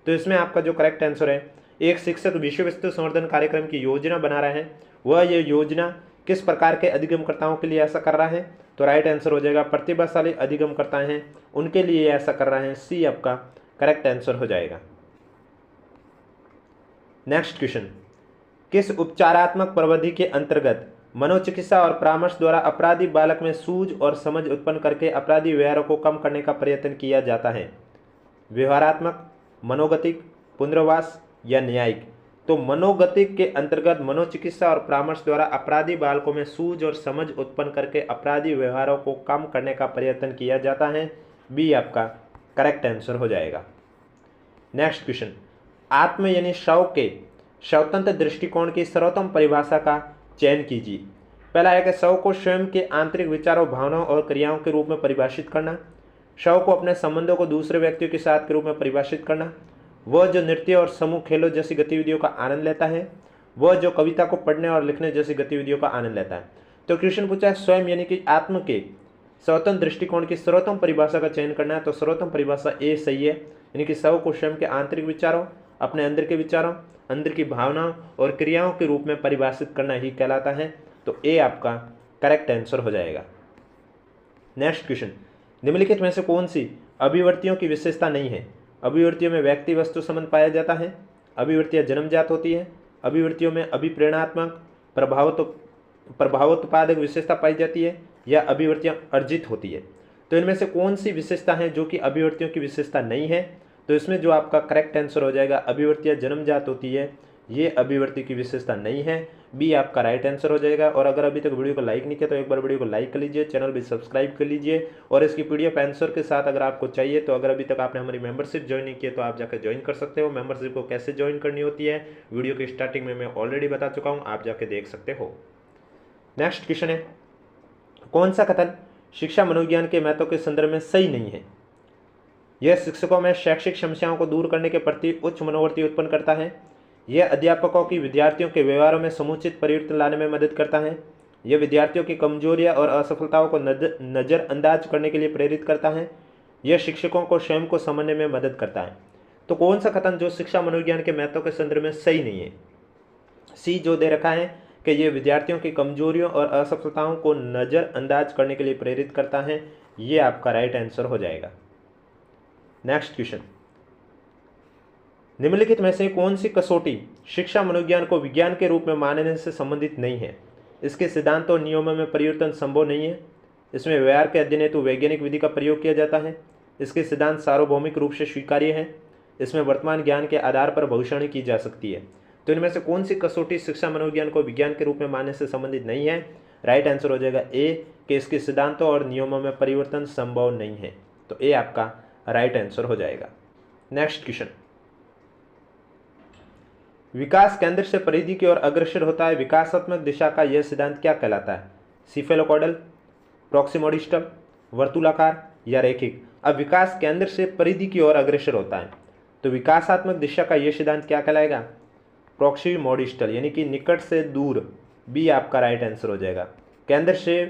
तो इसमें आपका जो करेक्ट आंसर है, एक शिक्षक विषय वस्तु संवर्धन कार्यक्रम की योजना बना रहा है, वह ये योजना किस प्रकार के अधिगमकर्ताओं के लिए ऐसा कर रहा है। तो राइट आंसर हो जाएगा, प्रतिभाशाली अधिगमकर्ता हैं उनके लिए ऐसा कर रहा है। सी आपका करेक्ट आंसर हो जाएगा। नेक्स्ट क्वेश्चन, किस उपचारात्मक प्रविधि के अंतर्गत मनोचिकित्सा और परामर्श द्वारा अपराधी बालक में सूझ और समझ उत्पन्न करके अपराधी व्यवहारों को कम करने का प्रयत्न किया जाता है। व्यवहारात्मक, मनोगतिक, पुनर्वास या न्यायिक। तो मनोगतिक के अंतर्गत मनोचिकित्सा और परामर्श द्वारा अपराधी बालकों में सूझ और समझ उत्पन्न करके अपराधी व्यवहारों को कम करने का प्रयत्न किया जाता है। बी आपका करेक्ट आंसर हो जाएगा। नेक्स्ट क्वेश्चन, आत्म यानी शव के स्वतंत्र दृष्टिकोण की सर्वोत्तम परिभाषा का चयन कीजिए। पहला है कि शव को स्वयं के आंतरिक विचारों, भावनाओं और क्रियाओं के रूप में परिभाषित करना। शव को अपने संबंधों को दूसरे व्यक्तियों के साथ के रूप में परिभाषित करना। वह जो नृत्य और समूह खेलों जैसी गतिविधियों का आनंद लेता है। वह जो कविता को पढ़ने और लिखने जैसी गतिविधियों का आनंद लेता है। तो क्वेश्चन पूछा है, स्वयं यानी कि आत्म के स्वतंत्र दृष्टिकोण की सर्वोत्तम परिभाषा का चयन करना है। तो सर्वोत्तम परिभाषा ए सही है, यानी कि शव को स्वयं के आंतरिक विचारों, अपने अंदर के विचारों, अंदर की भावनाओं और क्रियाओं के रूप में परिभाषित करना ही कहलाता है। तो ए आपका करेक्ट आंसर हो जाएगा। नेक्स्ट क्वेश्चन, निम्नलिखित में से कौन सी अभिवर्तियों की विशेषता नहीं है। अभिवर्तियों में व्यक्ति वस्तु संबंध पाया जाता है, अभिवर्तियाँ जन्मजात होती है, अभिवर्तियों में अभिप्रेरणात्मक प्रभावोत्पादक विशेषता पाई जाती है या अभिवर्तियाँ अर्जित होती है। तो इनमें से कौन सी विशेषता है जो कि अभिवर्तियों की विशेषता नहीं है। तो इसमें जो आपका करेक्ट आंसर हो जाएगा, अभिवर्तियाँ जन्मजात होती है, ये अभिवर्ती की विशेषता नहीं है। बी आपका राइट आंसर हो जाएगा। और अगर अभी तक वीडियो को लाइक नहीं किया तो एक बार वीडियो को लाइक कर लीजिए, चैनल भी सब्सक्राइब कर लीजिए। और इसकी पीडीएफ आंसर के साथ अगर आपको चाहिए तो अगर अभी तक आपने हमारी मेंबरशिप ज्वाइन नहीं किया तो आप जाकर ज्वाइन कर सकते हो। मेंबरशिप को कैसे ज्वाइन करनी होती है वीडियो की स्टार्टिंग में मैं ऑलरेडी बता चुका हूँ, आप जाके देख सकते हो। नेक्स्ट क्वेश्चन है, कौन सा कथन शिक्षा मनोविज्ञान के महत्व के संदर्भ में सही नहीं है। यह शिक्षकों में शैक्षिक समस्याओं को दूर करने के प्रति उच्च मनोवृत्ति उत्पन्न करता है। यह अध्यापकों की विद्यार्थियों के व्यवहारों में समुचित परिवर्तन लाने में मदद करता है। यह विद्यार्थियों की कमजोरियां और असफलताओं को नज़रअंदाज करने के लिए प्रेरित करता है। यह शिक्षकों को स्वयं को समझने में मदद करता है। तो कौन सा कथन जो शिक्षा मनोविज्ञान के महत्व के संदर्भ में सही नहीं है। सी जो दे रखा है कि यह विद्यार्थियों की कमजोरियों और असफलताओं को नज़रअंदाज करने के लिए प्रेरित करता है, ये आपका राइट आंसर हो जाएगा। नेक्स्ट क्वेश्चन, निम्नलिखित में से कौन सी कसौटी शिक्षा मनोविज्ञान को विज्ञान के रूप में मानने से संबंधित नहीं है। इसके सिद्धांतों और नियमों में परिवर्तन संभव नहीं है। इसमें व्यवहार के अध्ययन हेतु वैज्ञानिक विधि का प्रयोग किया जाता है। इसके सिद्धांत सार्वभौमिक रूप से स्वीकार्य हैं। इसमें वर्तमान ज्ञान के आधार पर भविष्यवाणी की जा सकती है। तो इनमें से कौन सी कसौटी शिक्षा मनोविज्ञान को विज्ञान के रूप में मानने से संबंधित नहीं है। राइट आंसर हो जाएगा ए कि इसके सिद्धांतों और नियमों में परिवर्तन संभव नहीं है। तो ए आपका राइट आंसर हो जाएगा। नेक्स्ट क्वेश्चन, विकास केंद्र से परिधि की ओर अग्रसर होता है, विकासात्मक दिशा का यह सिद्धांत क्या कहलाता है। सिफेलोकॉइडल, प्रॉक्सिमोडिस्टल, वर्तुलाकार या रैखिक। अब विकास केंद्र से परिधि की ओर अग्रसर होता है तो विकासात्मक दिशा का यह सिद्धांत क्या कहलाएगा। प्रॉक्सिमोडिस्टल यानी कि निकट से दूर बी आपका राइट आंसर हो जाएगा। केंद्र से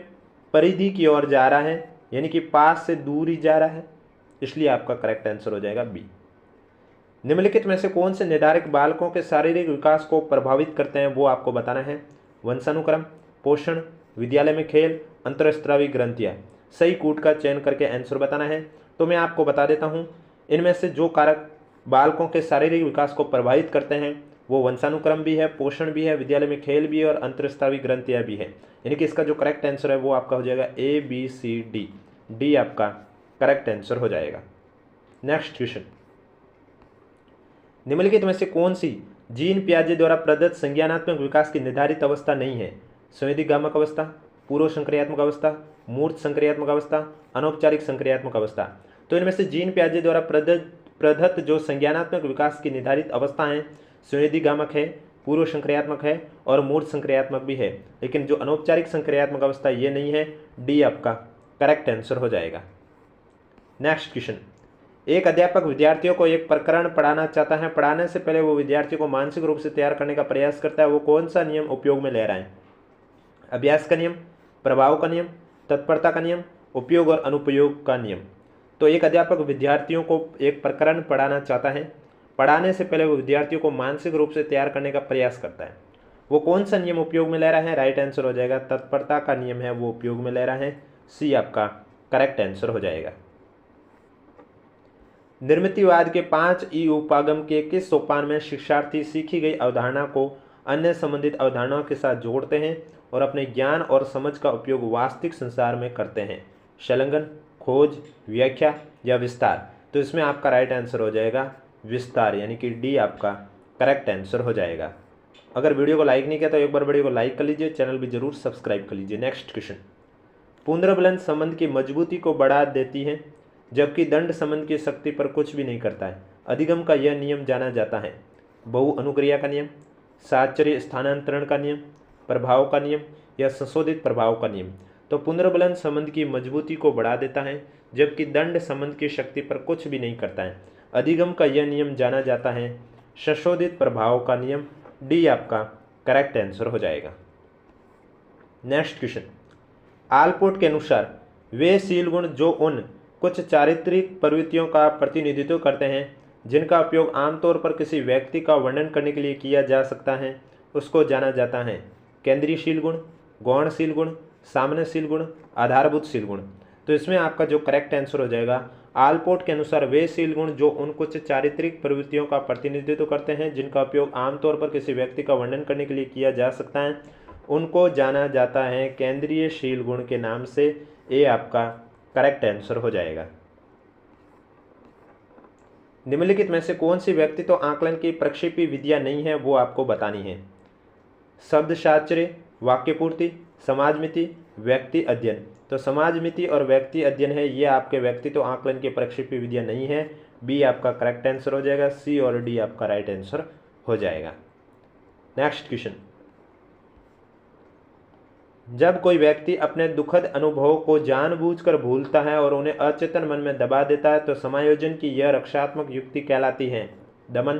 परिधि की ओर जा रहा है, यानी कि पास से दूर ही जा रहा है, इसलिए आपका करेक्ट आंसर हो जाएगा बी। निम्नलिखित में से कौन से निर्धारक बालकों के शारीरिक विकास को प्रभावित करते हैं, वो आपको बताना है। वंशानुक्रम, पोषण, विद्यालय में खेल, अंतरस्त्रावी ग्रंथियाँ। सही कूट का चयन करके आंसर बताना है। तो मैं आपको बता देता हूँ, इनमें से जो कारक बालकों के शारीरिक विकास को प्रभावित करते हैं वो वंशानुक्रम भी है, पोषण भी है, विद्यालय में खेल भी है और अंतरस्त्रावी ग्रंथियाँ भी है। यानी कि इसका जो करेक्ट आंसर है वो आपका हो जाएगा A B C D. D आपका करेक्ट आंसर हो जाएगा। नेक्स्ट क्वेश्चन, निम्नलिखित में से कौन सी जीन पियाजे द्वारा प्रदत्त संज्ञानात्मक विकास की निर्धारित अवस्था नहीं है। संवेदीगामक अवस्था, पूर्व संक्रियात्मक अवस्था, मूर्त संक्रियात्मक अवस्था, अनौपचारिक संक्रियात्मक अवस्था। तो इनमें से जीन पियाजे द्वारा प्रदत्त जो संज्ञानात्मक विकास की निर्धारित अवस्था है, संवेदीगामक है, पूर्व संक्रियात्मक है और मूर्त संक्रियात्मक भी है, लेकिन जो अनौपचारिक संक्रियात्मक अवस्था ये नहीं है। डी आपका करेक्ट आंसर हो जाएगा। नेक्स्ट क्वेश्चन, एक अध्यापक विद्यार्थियों को एक प्रकरण पढ़ाना चाहता है। पढ़ाने से पहले वो विद्यार्थियों को मानसिक रूप से तैयार करने का प्रयास करता है। वो कौन सा नियम उपयोग में ले रहा है। अभ्यास का नियम, प्रभाव का नियम, तत्परता का नियम, उपयोग और अनुपयोग का नियम। तो एक अध्यापक विद्यार्थियों को एक प्रकरण पढ़ाना चाहता है। पढ़ाने से पहले वो विद्यार्थियों को मानसिक रूप से तैयार करने का प्रयास करता है। वो कौन सा नियम उपयोग में ले रहा है। राइट आंसर हो जाएगा तत्परता का नियम है वो उपयोग में ले रहा है। सी आपका करेक्ट आंसर हो जाएगा। निर्मितिवाद के 5 ई उपागम के किस सोपान में शिक्षार्थी सीखी गई अवधारणा को अन्य संबंधित अवधारणाओं के साथ जोड़ते हैं और अपने ज्ञान और समझ का उपयोग वास्तविक संसार में करते हैं। संलग्न, खोज, व्याख्या या विस्तार। तो इसमें आपका राइट आंसर हो जाएगा विस्तार, यानी कि डी आपका करेक्ट आंसर हो जाएगा। अगर वीडियो को लाइक नहीं किया तो एक बार वीडियो को लाइक कर लीजिए, चैनल भी जरूर सब्सक्राइब कर लीजिए। नेक्स्ट क्वेश्चन, पुनर्बलन संबंध की मजबूती को बढ़ा देती है जबकि दंड संबंध की शक्ति पर कुछ भी नहीं करता है। अधिगम का यह नियम जाना जाता है। बहु अनुक्रिया का नियम, साहचर्य स्थानांतरण का नियम, प्रभाव का नियम या संशोधित प्रभाव का नियम। तो पुनर्बलन संबंध की मजबूती को बढ़ा देता है जबकि दंड संबंध की शक्ति पर कुछ भी नहीं करता है। अधिगम का यह नियम जाना जाता है संशोधित प्रभाव का नियम। डी आपका करेक्ट आंसर हो जाएगा। नेक्स्ट क्वेश्चन, आलपोर्ट के अनुसार वे शील गुण जो उन कुछ चारित्रिक प्रवृत्तियों का प्रतिनिधित्व करते हैं जिनका उपयोग आमतौर पर किसी व्यक्ति का वर्णन करने के लिए किया जा सकता है उसको जाना जाता है। केंद्रीयशील गुण, गौणशील गुण, सामान्यशील गुण, आधारभूतशील गुण। तो इसमें आपका जो करेक्ट आंसर हो जाएगा, आलपोर्ट के अनुसार वे शील गुण जो उन कुछ चारित्रिक प्रवृत्तियों का प्रतिनिधित्व करते हैं जिनका उपयोग आमतौर पर किसी व्यक्ति का वर्णन करने के लिए किया जा सकता है उनको जाना जाता है केंद्रीयशील गुण के नाम से। ए आपका करेक्ट आंसर हो जाएगा। निम्नलिखित में से कौन सी व्यक्तित्व आकलन की प्रक्षेपी विधियां नहीं है वो आपको बतानी है। शब्द शास्त्रीय, वाक्यपूर्ति, समाजमिति, व्यक्ति अध्ययन। तो समाजमिति और व्यक्ति अध्ययन है ये आपके व्यक्तित्व आकलन की प्रक्षेपी विधियां नहीं है। बी आपका करेक्ट आंसर हो जाएगा। सी और डी आपका राइट आंसर हो जाएगा। नेक्स्ट क्वेश्चन, जब कोई व्यक्ति अपने दुखद अनुभवों को जानबूझकर भूलता है और उन्हें अचेतन मन में दबा देता है तो समायोजन की यह रक्षात्मक युक्ति कहलाती है। दमन,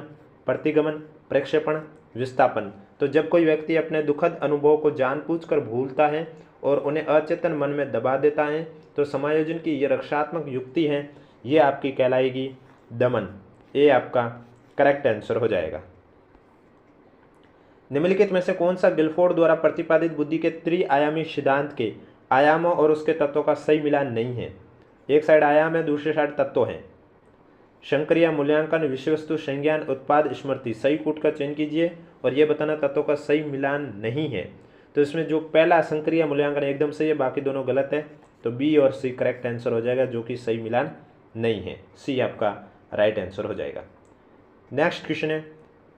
प्रतिगमन, प्रक्षेपण, विस्थापन। तो जब कोई व्यक्ति अपने दुखद अनुभवों को जानबूझकर भूलता है और उन्हें अचेतन मन में दबा देता है तो समायोजन की यह रक्षात्मक युक्ति है ये आपकी कहलाएगी दमन। ए आपका करेक्ट आंसर हो जाएगा। निम्नलिखित में से कौन सा गिलफोर्ड द्वारा प्रतिपादित बुद्धि के त्रिआयामी सिद्धांत के आयामों और उसके तत्वों का सही मिलान नहीं है। एक साइड आयाम है, दूसरी साइड तत्व है। संक्रिया, मूल्यांकन, विषय वस्तु, संज्ञान, उत्पाद, स्मृति। सही कूट का चयन कीजिए और ये बताना तत्वों का सही मिलान नहीं है। तो इसमें जो पहला संक्रिया मूल्यांकन एकदम सही है, बाकी दोनों गलत है। तो बी और सी करेक्ट आंसर हो जाएगा जो कि सही मिलान नहीं है। सी आपका राइट आंसर हो जाएगा। नेक्स्ट क्वेश्चन है,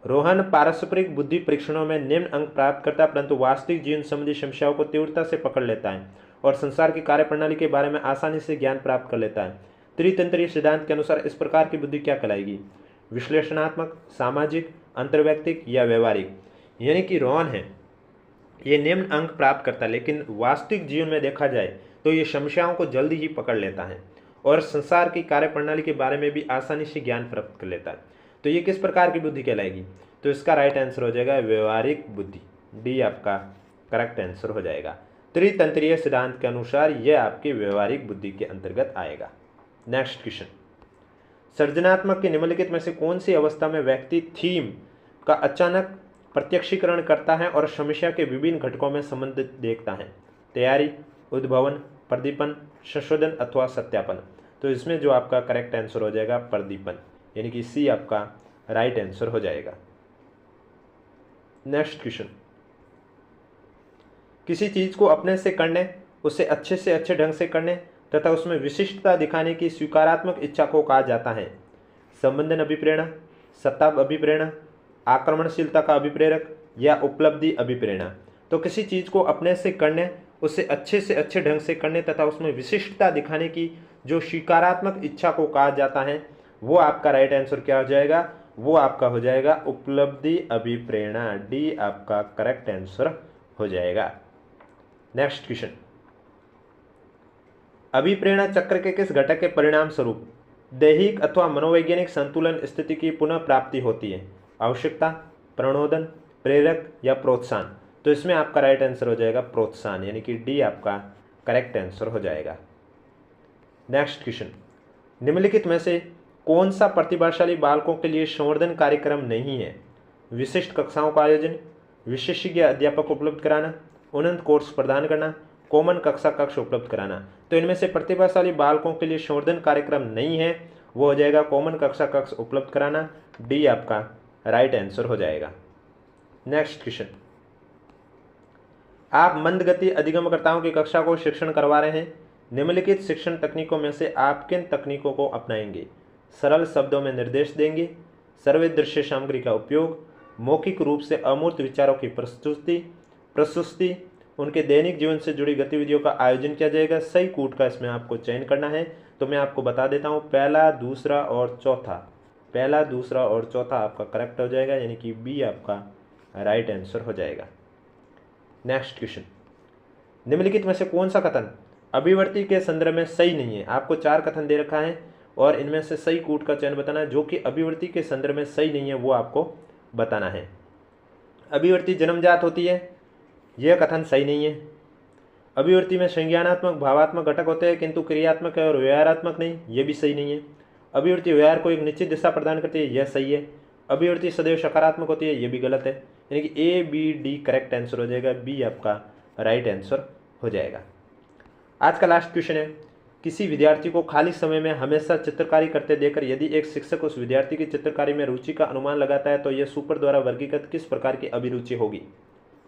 रोहन पारस्परिक बुद्धि परीक्षणों में निम्न अंक प्राप्त करता है परंतु वास्तविक जीवन संबंधी समस्याओं को तीव्रता से पकड़ लेता है और संसार की कार्यप्रणाली के बारे में आसानी से ज्ञान प्राप्त कर लेता है। त्रितंत्रीय सिद्धांत के अनुसार इस प्रकार की बुद्धि क्या कहलाएगी। विश्लेषणात्मक, सामाजिक, अंतर्वैयक्तिक या व्यवहारिक। यानी कि रोहन है ये निम्न अंक प्राप्त करता है लेकिन वास्तविक जीवन में देखा जाए तो ये समस्याओं को जल्दी ही पकड़ लेता है और संसार की कार्यप्रणाली के बारे में भी आसानी से ज्ञान प्राप्त कर लेता है। तो ये किस प्रकार की बुद्धि कहलाएगी। तो इसका राइट आंसर हो जाएगा व्यवहारिक बुद्धि। डी आपका करेक्ट आंसर हो जाएगा। त्रितंत्रीय सिद्धांत के अनुसार यह आपकी व्यवहारिक बुद्धि के अंतर्गत आएगा। नेक्स्ट क्वेश्चन, सृजनात्मक की निम्नलिखित में से कौन सी अवस्था में व्यक्ति थीम का अचानक प्रत्यक्षीकरण करता है और समस्या के विभिन्न घटकों में संबंध देखता है? तैयारी, उद्भवन, प्रदीपन, संशोधन अथवा सत्यापन। तो इसमें जो आपका करेक्ट आंसर हो जाएगा प्रदीपन, यानी कि सी आपका राइट आंसर हो जाएगा। नेक्स्ट क्वेश्चन, किसी चीज को अपने से करने, उसे अच्छे ढंग से करने तथा उसमें विशिष्टता दिखाने की स्वीकारात्मक इच्छा को कहा जाता है? संबंधन अभिप्रेरणा, सत्ता अभिप्रेरणा, आक्रमणशीलता का अभिप्रेरक या उपलब्धि अभिप्रेरणा। तो किसी चीज को अपने से करने, उसे अच्छे ढंग से करने तथा उसमें विशिष्टता दिखाने की जो स्वीकारात्मक इच्छा को कहा जाता है, वो आपका राइट आंसर क्या हो जाएगा? वो आपका हो जाएगा उपलब्धि अभिप्रेरणा। डी आपका करेक्ट आंसर हो जाएगा। नेक्स्ट क्वेश्चन, अभिप्रेरणा चक्र के किस घटक के परिणाम स्वरूप दैहिक अथवा मनोवैज्ञानिक संतुलन स्थिति की पुनः प्राप्ति होती है? आवश्यकता, प्रणोदन, प्रेरक या प्रोत्साहन। तो इसमें आपका राइट आंसर हो जाएगा प्रोत्साहन, यानी कि डी आपका करेक्ट आंसर हो जाएगा। नेक्स्ट क्वेश्चन, निम्नलिखित में से कौन सा प्रतिभाशाली बालकों के लिए संवर्धन कार्यक्रम नहीं है? विशिष्ट कक्षाओं का आयोजन, विशेषज्ञ अध्यापक उपलब्ध कराना, उन्नत कोर्स प्रदान करना, कॉमन कक्षा कक्ष उपलब्ध कराना। तो इनमें से प्रतिभाशाली बालकों के लिए संवर्धन कार्यक्रम नहीं है, वो हो जाएगा कॉमन कक्षा कक्ष उपलब्ध कराना। डी आपका राइट आंसर हो जाएगा। नेक्स्ट क्वेश्चन, आप मंदगति अधिगमकर्ताओं की कक्षा को शिक्षण करवा रहे हैं। निम्नलिखित शिक्षण तकनीकों में से आप किन तकनीकों को अपनाएंगे? सरल शब्दों में निर्देश देंगे, सर्वदृश्य सामग्री का उपयोग, मौखिक रूप से अमूर्त विचारों की प्रस्तुति, उनके दैनिक जीवन से जुड़ी गतिविधियों का आयोजन किया जाएगा। सही कूट का इसमें आपको चयन करना है। तो मैं आपको बता देता हूँ, पहला, दूसरा और चौथा आपका करेक्ट हो जाएगा, यानी कि बी आपका राइट आंसर हो जाएगा। नेक्स्ट क्वेश्चन, निम्नलिखित में से कौन सा कथन अभिवर्ती के संदर्भ में सही नहीं है? आपको 4 कथन दे रखा है और इनमें से सही कूट का चयन बताना है। जो कि अभिवर्ती के संदर्भ में सही नहीं है वो आपको बताना है। अभिवर्ती जन्मजात होती है, यह कथन सही नहीं है। अभिवर्ती में संज्ञानात्मक भावात्मक घटक होते हैं किंतु क्रियात्मक है और व्यवहारात्मक नहीं, ये भी सही नहीं है। अभिवर्ती व्यवहार को एक निश्चित दिशा प्रदान करती है, यह सही है। अभिवर्ती सदैव सकारात्मक होती है, यह भी गलत है। यानी कि A B D correct answer हो जाएगा, बी आपका राइट आंसर हो जाएगा। आज का लास्ट क्वेश्चन है, किसी विद्यार्थी को खाली समय में हमेशा चित्रकारी करते देखकर यदि एक शिक्षक उस विद्यार्थी की चित्रकारी में रुचि का अनुमान लगाता है तो यह सुपर द्वारा वर्गीकृत किस प्रकार की अभिरुचि होगी?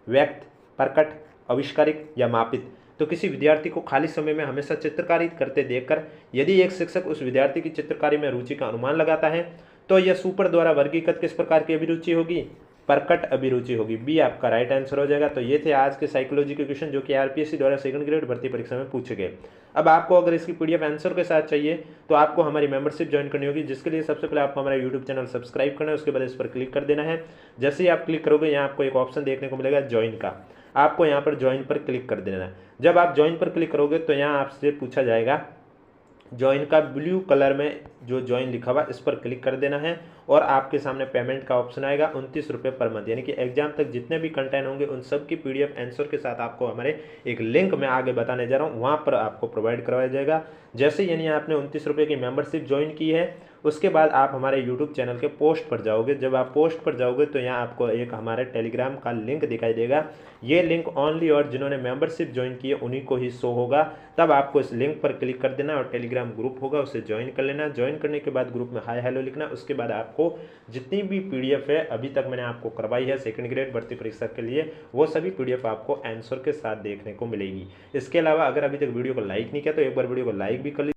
व्यक्त, प्रकट, आविष्कारिक या मापित। तो किसी विद्यार्थी को खाली समय में हमेशा चित्रकारी करते देखकर यदि एक शिक्षक उस विद्यार्थी की चित्रकारी में रुचि का अनुमान लगाता है तो यह सुपर द्वारा वर्गीकृत किस प्रकार की अभिरुचि होगी? प्रकट अभिरुचि होगी। बी आपका राइट आंसर हो जाएगा। तो ये थे आज के साइकोलॉजी के क्वेश्चन जो कि आरपीएससी द्वारा सेकंड ग्रेड भर्ती परीक्षा में पूछे गए। अब आपको अगर इसकी पीडीएफ आंसर के साथ चाहिए तो आपको हमारी मेंबरशिप ज्वाइन करनी होगी, जिसके लिए सबसे पहले आपको हमारा यूट्यूब चैनल सब्सक्राइब करना है, उसके बाद इस पर क्लिक कर देना है। जैसे ही आप क्लिक करोगे यहाँ आपको एक ऑप्शन देखने को मिलेगा ज्वाइन का, आपको यहाँ पर ज्वाइन पर क्लिक कर देना है। जब आप ज्वाइन पर क्लिक करोगे तो यहाँ आपसे पूछा जाएगा ज्वाइन का, ब्लू कलर में जो ज्वाइन लिखा हुआ इस पर क्लिक कर देना है और आपके सामने पेमेंट का ऑप्शन आएगा 29 रुपये पर मंथ। यानी कि एग्जाम तक जितने भी कंटेंट होंगे उन सब की पीडीएफ आंसर के साथ आपको हमारे एक लिंक मैं आगे बताने जा रहा हूँ, वहाँ पर आपको प्रोवाइड करवाया जाएगा। जैसे यानी आपने 29 रुपये की मेंबरशिप ज्वाइन की है उसके बाद आप हमारे यूट्यूब चैनल के पोस्ट पर जाओगे। जब आप पोस्ट पर जाओगे तो यहाँ आपको एक हमारे टेलीग्राम का लिंक दिखाई देगा। ये लिंक ओनली और जिन्होंने मेंबरशिप ज्वाइन की है उन्हीं को ही शो होगा। तब आपको इस लिंक पर क्लिक कर देना और टेलीग्राम ग्रुप होगा उसे ज्वाइन कर लेना। ज्वाइन करने के बाद ग्रुप में हाय हेलो लिखना। उसके बाद आपको जितनी भी पीडीएफ है अभी तक मैंने आपको करवाई है सेकंड ग्रेड भर्ती परीक्षा के लिए, वो सभी पीडीएफ आपको आंसर के साथ देखने को मिलेगी। इसके अलावा अगर अभी तक वीडियो को लाइक नहीं किया तो एक बार वीडियो को लाइक भी कर लीजिए।